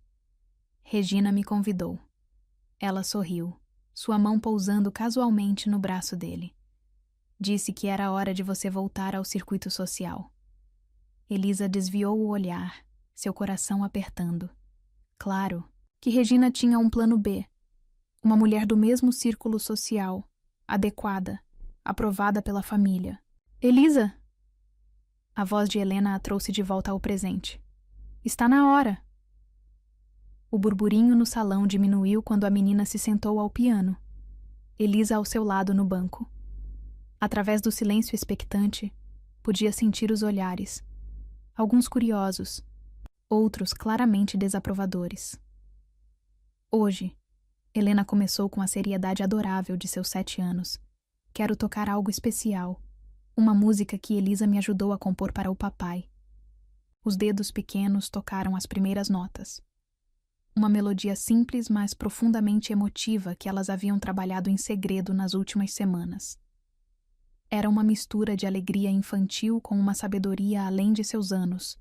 Regina me convidou. Ela sorriu, sua mão pousando casualmente no braço dele. Disse que era hora de você voltar ao circuito social. Elisa desviou o olhar, seu coração apertando. Claro que Regina tinha um plano B. Uma mulher do mesmo círculo social, adequada, aprovada pela família. Elisa! A voz de Helena a trouxe de volta ao presente. Está na hora! O burburinho no salão diminuiu quando a menina se sentou ao piano. Elisa ao seu lado no banco. Através do silêncio expectante, podia sentir os olhares. Alguns curiosos, outros claramente desaprovadores. Hoje, Helena começou com a seriedade adorável de seus 7 anos. Quero tocar algo especial. Uma música que Elisa me ajudou a compor para o papai. Os dedos pequenos tocaram as primeiras notas. Uma melodia simples, mas profundamente emotiva que elas haviam trabalhado em segredo nas últimas semanas. Era uma mistura de alegria infantil com uma sabedoria além de seus anos,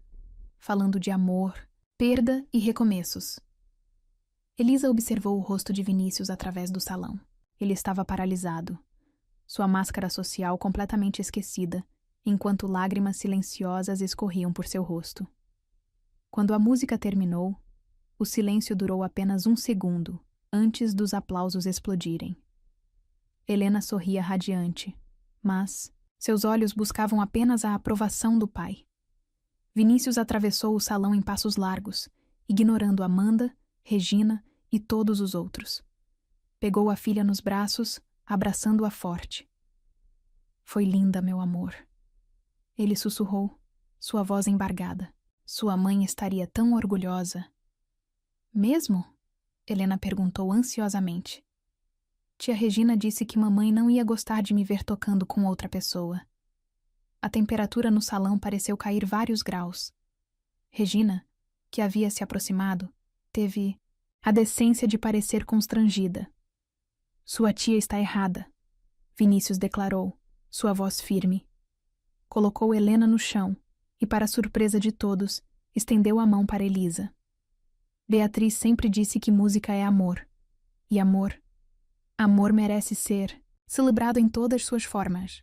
falando de amor, perda e recomeços. Elisa observou o rosto de Vinícius através do salão. Ele estava paralisado, sua máscara social completamente esquecida, enquanto lágrimas silenciosas escorriam por seu rosto. Quando a música terminou, o silêncio durou apenas 1 segundo, antes dos aplausos explodirem. Helena sorria radiante, mas seus olhos buscavam apenas a aprovação do pai. Vinícius atravessou o salão em passos largos, ignorando Amanda, Regina e todos os outros. Pegou a filha nos braços, abraçando-a forte. Foi linda, meu amor. Ele sussurrou, sua voz embargada. Sua mãe estaria tão orgulhosa. Mesmo? Helena perguntou ansiosamente. Tia Regina disse que mamãe não ia gostar de me ver tocando com outra pessoa. A temperatura no salão pareceu cair vários graus. Regina, que havia se aproximado, teve a decência de parecer constrangida. Sua tia está errada, Vinícius declarou, sua voz firme. Colocou Helena no chão e, para surpresa de todos, estendeu a mão para Elisa. Beatriz sempre disse que música é amor. E amor merece ser celebrado em todas suas formas.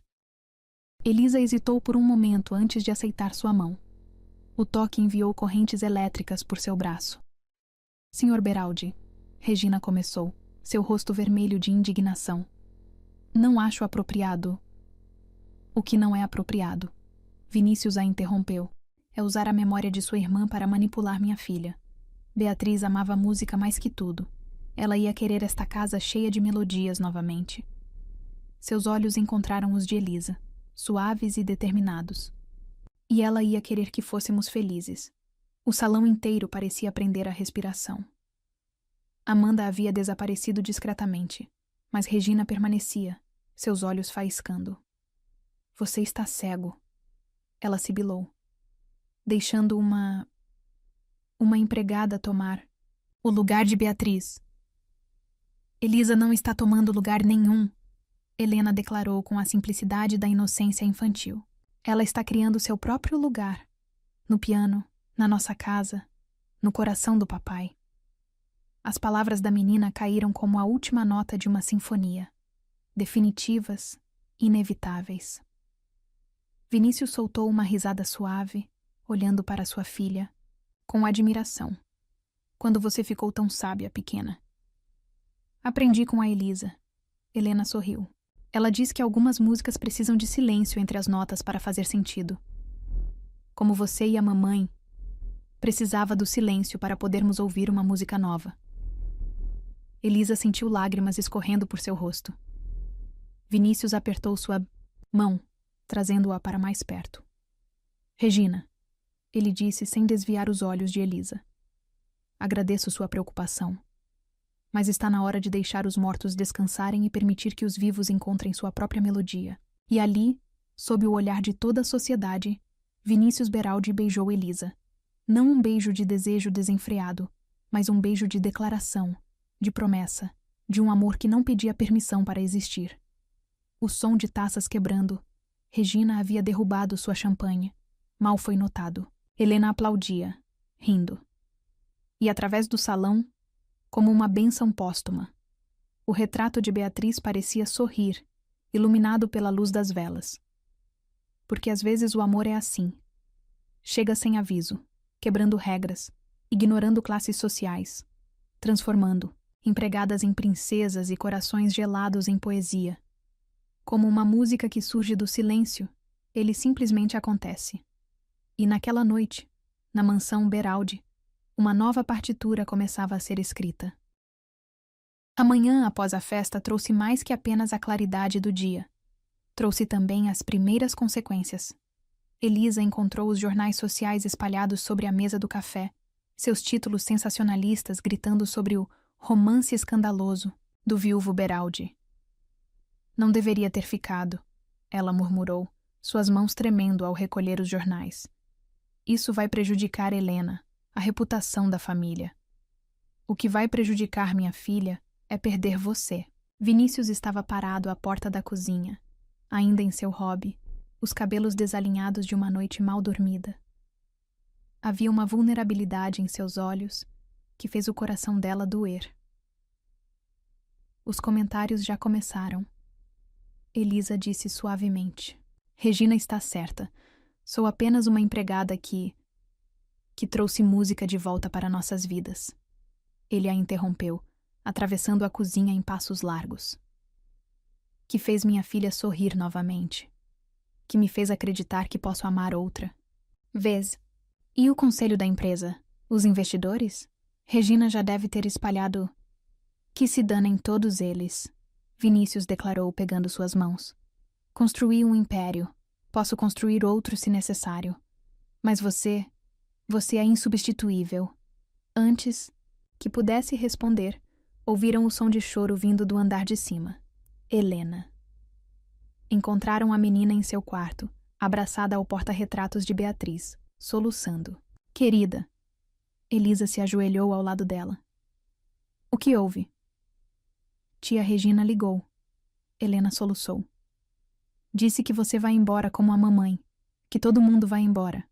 Elisa hesitou por um momento antes de aceitar sua mão. O toque enviou correntes elétricas por seu braço. Senhor Beraldi, Regina começou, seu rosto vermelho de indignação. Não acho apropriado. O que não é apropriado? Vinícius a interrompeu. É usar a memória de sua irmã para manipular minha filha. Beatriz amava a música mais que tudo. Ela ia querer esta casa cheia de melodias novamente. Seus olhos encontraram os de Elisa, suaves e determinados. E ela ia querer que fôssemos felizes. O salão inteiro parecia prender a respiração. Amanda havia desaparecido discretamente, mas Regina permanecia, seus olhos faiscando. Você está cego. Ela sibilou, deixando uma empregada tomar o lugar de Beatriz. Elisa não está tomando lugar nenhum, Helena declarou com a simplicidade da inocência infantil. Ela está criando seu próprio lugar, no piano, na nossa casa, no coração do papai. As palavras da menina caíram como a última nota de uma sinfonia, definitivas, inevitáveis. Vinícius soltou uma risada suave, olhando para sua filha, com admiração. Quando você ficou tão sábia, pequena? Aprendi com a Elisa. Helena sorriu. Ela diz que algumas músicas precisam de silêncio entre as notas para fazer sentido. Como você e a mamãe, precisava do silêncio para podermos ouvir uma música nova. Elisa sentiu lágrimas escorrendo por seu rosto. Vinícius apertou sua mão, trazendo-a para mais perto. Regina, ele disse sem desviar os olhos de Elisa. Agradeço sua preocupação. Mas está na hora de deixar os mortos descansarem e permitir que os vivos encontrem sua própria melodia. E ali, sob o olhar de toda a sociedade, Vinícius Beraldi beijou Elisa. Não um beijo de desejo desenfreado, mas um beijo de declaração, de promessa, de um amor que não pedia permissão para existir. O som de taças quebrando. Regina havia derrubado sua champanhe. Mal foi notado. Helena aplaudia, rindo. E através do salão, como uma bênção póstuma, o retrato de Beatriz parecia sorrir, iluminado pela luz das velas. Porque às vezes o amor é assim. Chega sem aviso, quebrando regras, ignorando classes sociais, transformando empregadas em princesas e corações gelados em poesia. Como uma música que surge do silêncio, ele simplesmente acontece. E naquela noite, na mansão Beraldi, uma nova partitura começava a ser escrita. A manhã após a festa trouxe mais que apenas a claridade do dia. Trouxe também as primeiras consequências. Elisa encontrou os jornais sociais espalhados sobre a mesa do café, seus títulos sensacionalistas gritando sobre o romance escandaloso do viúvo Beraldi. Não deveria ter ficado, ela murmurou, suas mãos tremendo ao recolher os jornais. Isso vai prejudicar Helena, a reputação da família. O que vai prejudicar minha filha é perder você. Vinícius estava parado à porta da cozinha, ainda em seu hobby, os cabelos desalinhados de uma noite mal dormida. Havia uma vulnerabilidade em seus olhos que fez o coração dela doer. Os comentários já começaram. Elisa disse suavemente. Regina está certa. Sou apenas uma empregada que trouxe música de volta para nossas vidas. Ele a interrompeu, atravessando a cozinha em passos largos. Que fez minha filha sorrir novamente. Que me fez acreditar que posso amar outra. Vês. E o conselho da empresa? Os investidores? Regina já deve ter espalhado. Que se danem todos eles. Vinícius declarou pegando suas mãos. Construí um império. Posso construir outro se necessário. Mas você é insubstituível. Antes que pudesse responder, ouviram o som de choro vindo do andar de cima. Helena. Encontraram a menina em seu quarto, abraçada ao porta-retratos de Beatriz, soluçando. Querida. Elisa se ajoelhou ao lado dela. O que houve? Tia Regina ligou. Helena soluçou. Disse que você vai embora como a mamãe, que todo mundo vai embora.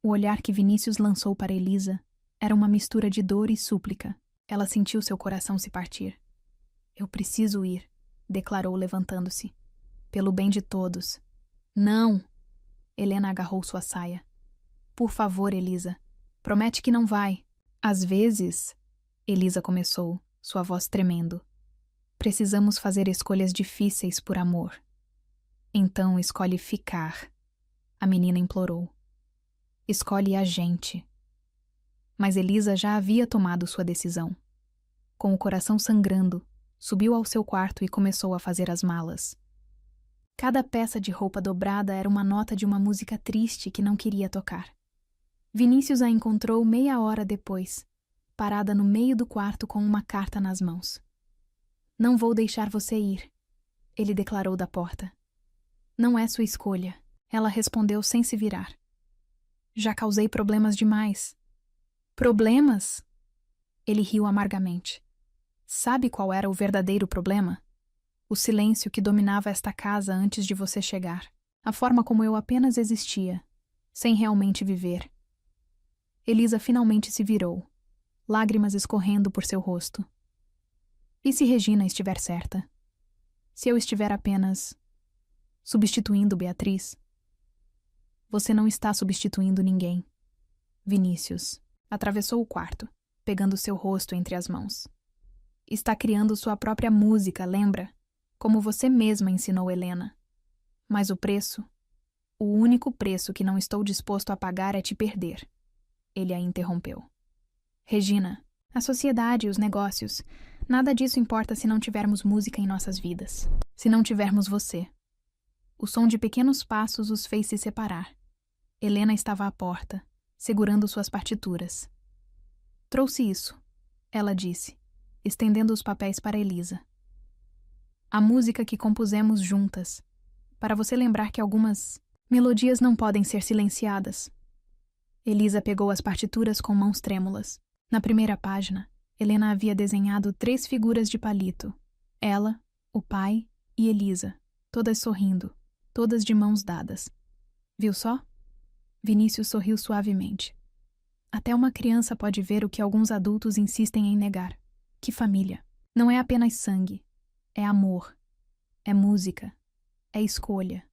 O olhar que Vinícius lançou para Elisa era uma mistura de dor e súplica. Ela sentiu seu coração se partir. Eu preciso ir, declarou levantando-se. Pelo bem de todos. Não! Helena agarrou sua saia. Por favor, Elisa. Promete que não vai. Às vezes, Elisa começou, sua voz tremendo. Precisamos fazer escolhas difíceis por amor. Então escolhe ficar. A menina implorou. Escolhe a gente. Mas Elisa já havia tomado sua decisão. Com o coração sangrando, subiu ao seu quarto e começou a fazer as malas. Cada peça de roupa dobrada era uma nota de uma música triste que não queria tocar. Vinícius a encontrou meia hora depois, parada no meio do quarto com uma carta nas mãos. Não vou deixar você ir, ele declarou da porta. Não é sua escolha, ela respondeu sem se virar. Já causei problemas demais. Problemas? Ele riu amargamente. Sabe qual era o verdadeiro problema? O silêncio que dominava esta casa antes de você chegar. A forma como eu apenas existia, sem realmente viver. Elisa finalmente se virou, lágrimas escorrendo por seu rosto. E se Regina estiver certa? Se eu estiver apenas substituindo Beatriz? Você não está substituindo ninguém. Vinícius atravessou o quarto, pegando seu rosto entre as mãos. Está criando sua própria música, lembra? Como você mesma ensinou Helena. Mas o preço, o único preço que não estou disposto a pagar é te perder. Ele a interrompeu. Regina, a sociedade e os negócios, nada disso importa se não tivermos música em nossas vidas. Se não tivermos você. O som de pequenos passos os fez se separar. Helena estava à porta, segurando suas partituras. Trouxe isso, ela disse, estendendo os papéis para Elisa. A música que compusemos juntas, para você lembrar que algumas melodias não podem ser silenciadas. Elisa pegou as partituras com mãos trêmulas. Na primeira página, Helena havia desenhado 3 figuras de palito. Ela, o pai e Elisa, todas sorrindo, todas de mãos dadas. Viu só? Vinícius sorriu suavemente. Até uma criança pode ver o que alguns adultos insistem em negar. Que família. Não é apenas sangue. É amor. É música. É escolha.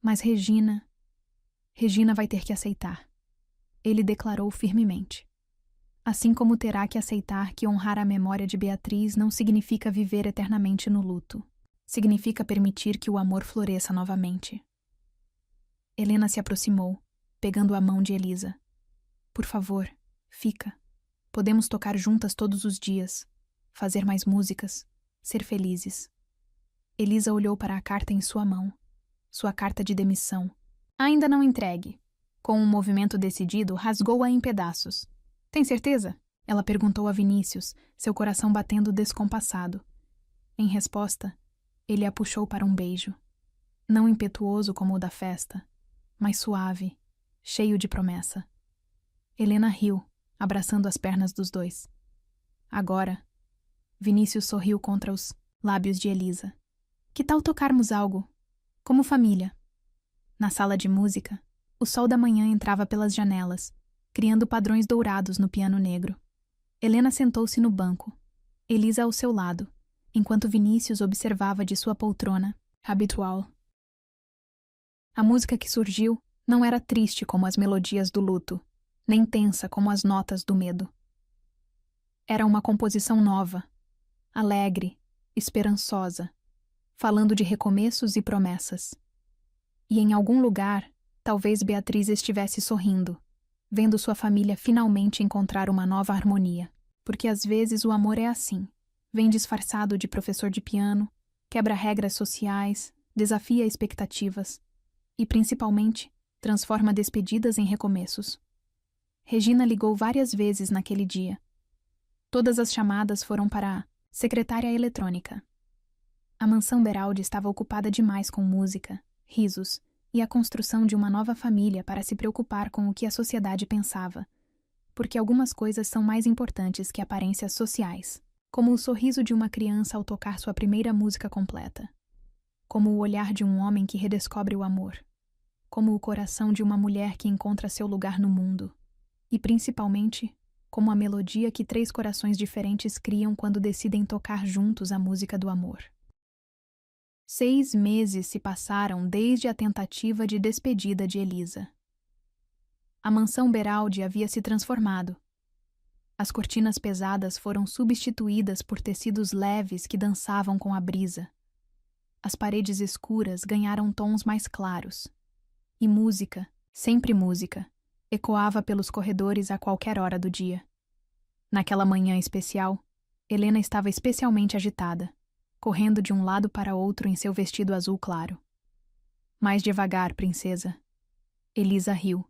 Mas Regina vai ter que aceitar. Ele declarou firmemente. Assim como terá que aceitar que honrar a memória de Beatriz não significa viver eternamente no luto. Significa permitir que o amor floresça novamente. Helena se aproximou, pegando a mão de Elisa. Por favor, fica. Podemos tocar juntas todos os dias, fazer mais músicas, ser felizes. Elisa olhou para a carta em sua mão, sua carta de demissão. Ainda não entregue. Com um movimento decidido, rasgou-a em pedaços. Tem certeza? Ela perguntou a Vinícius, seu coração batendo descompassado. Em resposta, ele a puxou para um beijo. Não impetuoso como o da festa, mas suave, cheio de promessa. Helena riu, abraçando as pernas dos dois. Agora, Vinícius sorriu contra os lábios de Elisa. Que tal tocarmos algo? Como família. Na sala de música, o sol da manhã entrava pelas janelas, criando padrões dourados no piano negro. Helena sentou-se no banco, Elisa ao seu lado, enquanto Vinícius observava de sua poltrona habitual. A música que surgiu não era triste como as melodias do luto, nem tensa como as notas do medo. Era uma composição nova, alegre, esperançosa, falando de recomeços e promessas. E em algum lugar, talvez Beatriz estivesse sorrindo, vendo sua família finalmente encontrar uma nova harmonia. Porque às vezes o amor é assim, vem disfarçado de professor de piano, quebra regras sociais, desafia expectativas e, principalmente, transforma despedidas em recomeços. Regina ligou várias vezes naquele dia. Todas as chamadas foram para a secretária eletrônica. A mansão Beraldi estava ocupada demais com música, risos e a construção de uma nova família para se preocupar com o que a sociedade pensava, porque algumas coisas são mais importantes que aparências sociais, como o sorriso de uma criança ao tocar sua primeira música completa, como o olhar de um homem que redescobre o amor, como o coração de uma mulher que encontra seu lugar no mundo, e principalmente, como a melodia que 3 corações diferentes criam quando decidem tocar juntos a música do amor. 6 meses se passaram desde a tentativa de despedida de Elisa. A mansão Beraldi havia se transformado. As cortinas pesadas foram substituídas por tecidos leves que dançavam com a brisa. As paredes escuras ganharam tons mais claros. E música, sempre música, ecoava pelos corredores a qualquer hora do dia. Naquela manhã especial, Helena estava especialmente agitada, correndo de um lado para outro em seu vestido azul claro. Mais devagar, princesa. Elisa riu,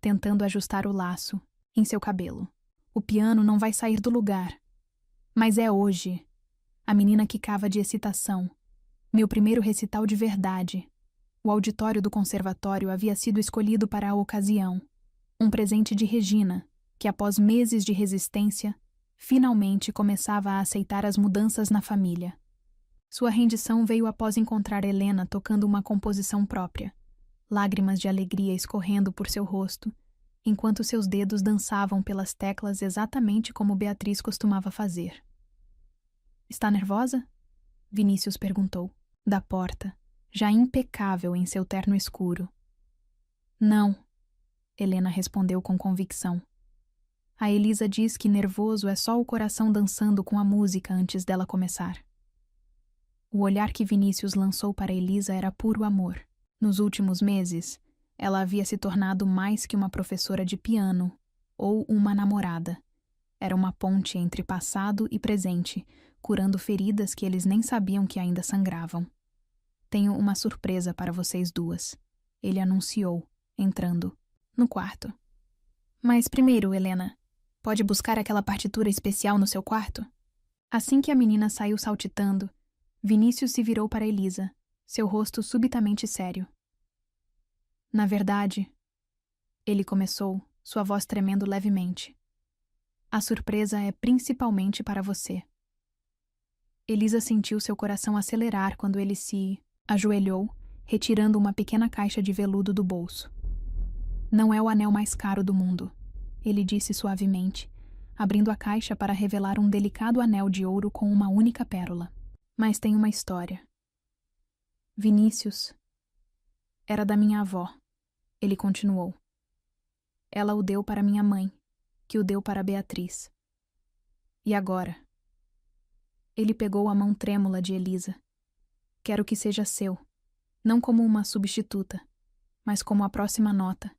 tentando ajustar o laço em seu cabelo. O piano não vai sair do lugar. Mas é hoje. A menina quicava de excitação. Meu primeiro recital de verdade. O auditório do conservatório havia sido escolhido para a ocasião. Um presente de Regina, que após meses de resistência, finalmente começava a aceitar as mudanças na família. Sua rendição veio após encontrar Helena tocando uma composição própria, lágrimas de alegria escorrendo por seu rosto, enquanto seus dedos dançavam pelas teclas exatamente como Beatriz costumava fazer. Está nervosa? Vinícius perguntou, da porta, já impecável em seu terno escuro. Não, Helena respondeu com convicção. A Elisa diz que nervoso é só o coração dançando com a música antes dela começar. O olhar que Vinícius lançou para Elisa era puro amor. Nos últimos meses, ela havia se tornado mais que uma professora de piano ou uma namorada. Era uma ponte entre passado e presente, curando feridas que eles nem sabiam que ainda sangravam. Tenho uma surpresa para vocês duas, ele anunciou, entrando no quarto. Mas primeiro, Helena, pode buscar aquela partitura especial no seu quarto? Assim que a menina saiu saltitando, Vinícius se virou para Elisa, seu rosto subitamente sério. Na verdade, ele começou, sua voz tremendo levemente. A surpresa é principalmente para você. Elisa sentiu seu coração acelerar quando ele se ajoelhou, retirando uma pequena caixa de veludo do bolso. Não é o anel mais caro do mundo, ele disse suavemente, abrindo a caixa para revelar um delicado anel de ouro com uma única pérola. Mas tem uma história. Vinícius era da minha avó, ele continuou. Ela o deu para minha mãe, que o deu para Beatriz. E agora? Ele pegou a mão trêmula de Elisa. Quero que seja seu, não como uma substituta, mas como a próxima nota,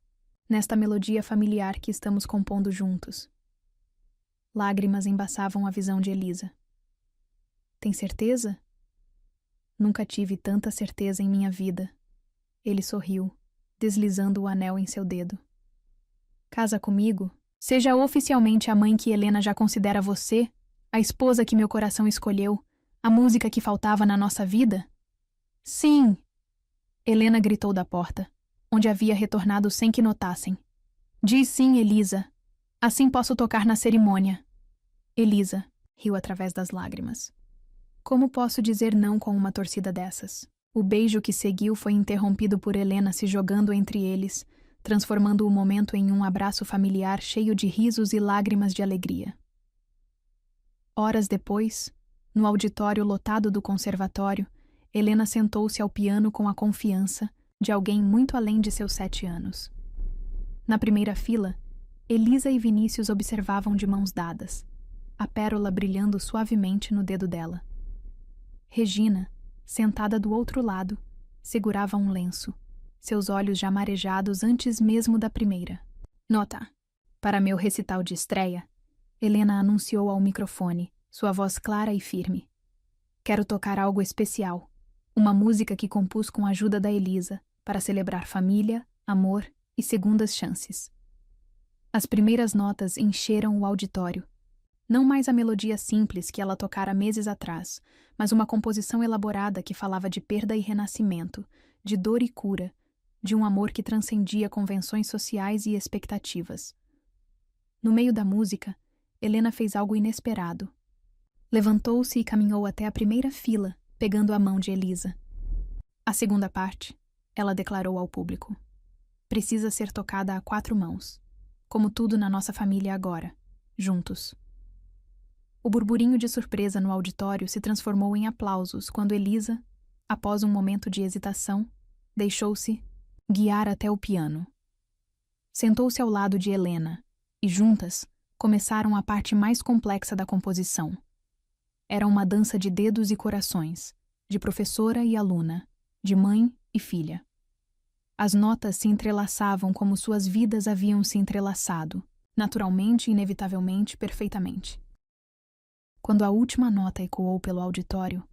nesta melodia familiar que estamos compondo juntos. Lágrimas embaçavam a visão de Elisa. Tem certeza? Nunca tive tanta certeza em minha vida. Ele sorriu, deslizando o anel em seu dedo. Casa comigo? Seja oficialmente a mãe que Helena já considera você, a esposa que meu coração escolheu, a música que faltava na nossa vida? Sim! Helena gritou da porta, onde havia retornado sem que notassem. Diz sim, Elisa. Assim posso tocar na cerimônia. Elisa riu através das lágrimas. Como posso dizer não com uma torcida dessas? O beijo que seguiu foi interrompido por Helena se jogando entre eles, transformando o momento em um abraço familiar cheio de risos e lágrimas de alegria. Horas depois, no auditório lotado do conservatório, Helena sentou-se ao piano com a confiança de alguém muito além de seus 7 anos. Na primeira fila, Elisa e Vinícius observavam de mãos dadas, a pérola brilhando suavemente no dedo dela. Regina, sentada do outro lado, segurava um lenço, seus olhos já marejados antes mesmo da primeira. Nota. Para meu recital de estreia, Helena anunciou ao microfone, sua voz clara e firme. Quero tocar algo especial, uma música que compus com a ajuda da Elisa, para celebrar família, amor e segundas chances. As primeiras notas encheram o auditório. Não mais a melodia simples que ela tocara meses atrás, mas uma composição elaborada que falava de perda e renascimento, de dor e cura, de um amor que transcendia convenções sociais e expectativas. No meio da música, Helena fez algo inesperado. Levantou-se e caminhou até a primeira fila, pegando a mão de Elisa. A segunda parte, ela declarou ao público, precisa ser tocada a 4 mãos, como tudo na nossa família agora, juntos. O burburinho de surpresa no auditório se transformou em aplausos quando Elisa, após um momento de hesitação, deixou-se guiar até o piano. Sentou-se ao lado de Helena e, juntas, começaram a parte mais complexa da composição. Era uma dança de dedos e corações, de professora e aluna, de mãe e filha. As notas se entrelaçavam como suas vidas haviam se entrelaçado, naturalmente, inevitavelmente, perfeitamente. Quando a última nota ecoou pelo auditório,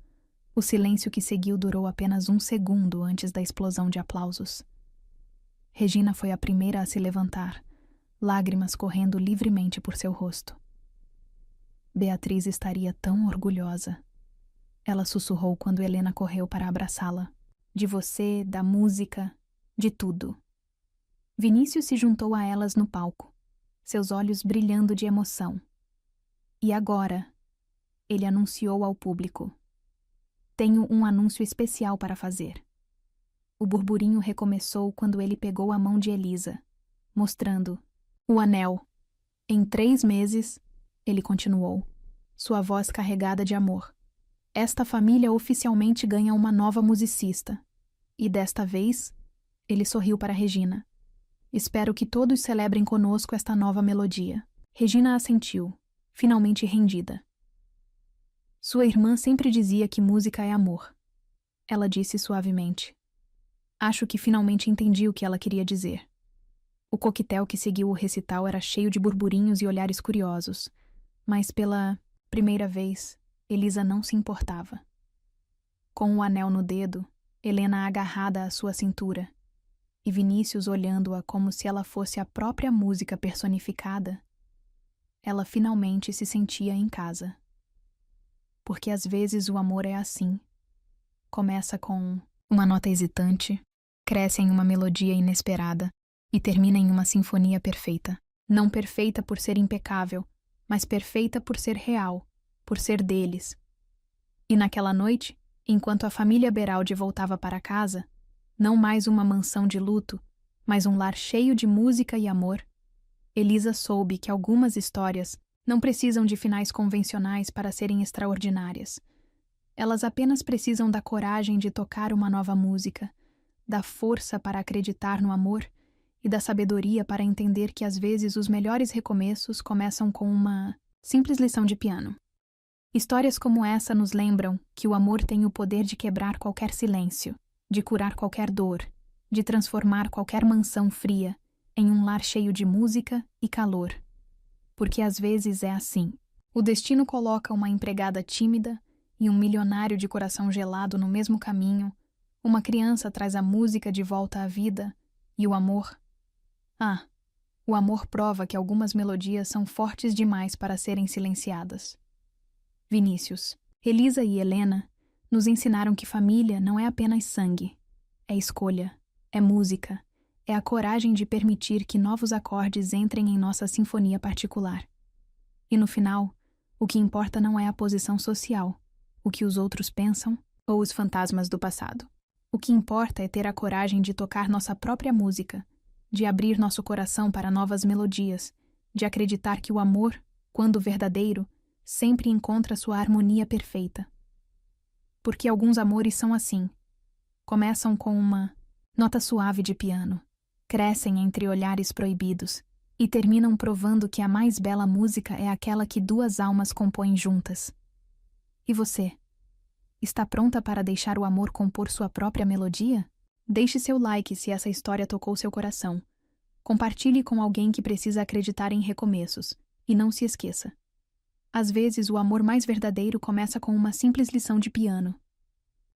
o silêncio que seguiu durou apenas 1 segundo antes da explosão de aplausos. Regina foi a primeira a se levantar, lágrimas correndo livremente por seu rosto. Beatriz estaria tão orgulhosa. Ela sussurrou quando Helena correu para abraçá-la. De você, da música, de tudo. Vinícius se juntou a elas no palco, seus olhos brilhando de emoção. E agora, ele anunciou ao público. Tenho um anúncio especial para fazer. O burburinho recomeçou quando ele pegou a mão de Elisa, mostrando o anel. Em 3 meses, ele continuou, sua voz carregada de amor. Esta família oficialmente ganha uma nova musicista. E desta vez, ele sorriu para Regina. Espero que todos celebrem conosco esta nova melodia. Regina assentiu, finalmente rendida. Sua irmã sempre dizia que música é amor. Ela disse suavemente. Acho que finalmente entendi o que ela queria dizer. O coquetel que seguiu o recital era cheio de burburinhos e olhares curiosos, mas pela primeira vez, Elisa não se importava. Com o anel no dedo, Helena agarrada à sua cintura, e Vinícius olhando-a como se ela fosse a própria música personificada, ela finalmente se sentia em casa. Porque às vezes o amor é assim. Começa com uma nota hesitante, cresce em uma melodia inesperada e termina em uma sinfonia perfeita. Não perfeita por ser impecável, mas perfeita por ser real, por ser deles. E naquela noite, enquanto a família Beraldi voltava para casa, não mais uma mansão de luto, mas um lar cheio de música e amor, Elisa soube que algumas histórias não precisam de finais convencionais para serem extraordinárias. Elas apenas precisam da coragem de tocar uma nova música, da força para acreditar no amor e da sabedoria para entender que às vezes os melhores recomeços começam com uma simples lição de piano. Histórias como essa nos lembram que o amor tem o poder de quebrar qualquer silêncio, de curar qualquer dor, de transformar qualquer mansão fria em um lar cheio de música e calor. Porque às vezes é assim. O destino coloca uma empregada tímida e um milionário de coração gelado no mesmo caminho, uma criança traz a música de volta à vida, e o amor... o amor prova que algumas melodias são fortes demais para serem silenciadas. Vinícius, Elisa e Helena nos ensinaram que família não é apenas sangue, é escolha, é música, é a coragem de permitir que novos acordes entrem em nossa sinfonia particular. E no final, o que importa não é a posição social, o que os outros pensam ou os fantasmas do passado. O que importa é ter a coragem de tocar nossa própria música, de abrir nosso coração para novas melodias, de acreditar que o amor, quando verdadeiro, sempre encontra sua harmonia perfeita. Porque alguns amores são assim. Começam com uma nota suave de piano, crescem entre olhares proibidos e terminam provando que a mais bela música é aquela que duas almas compõem juntas. E você? Está pronta para deixar o amor compor sua própria melodia? Deixe seu like se essa história tocou seu coração. Compartilhe com alguém que precisa acreditar em recomeços. E não se esqueça. Às vezes, o amor mais verdadeiro começa com uma simples lição de piano.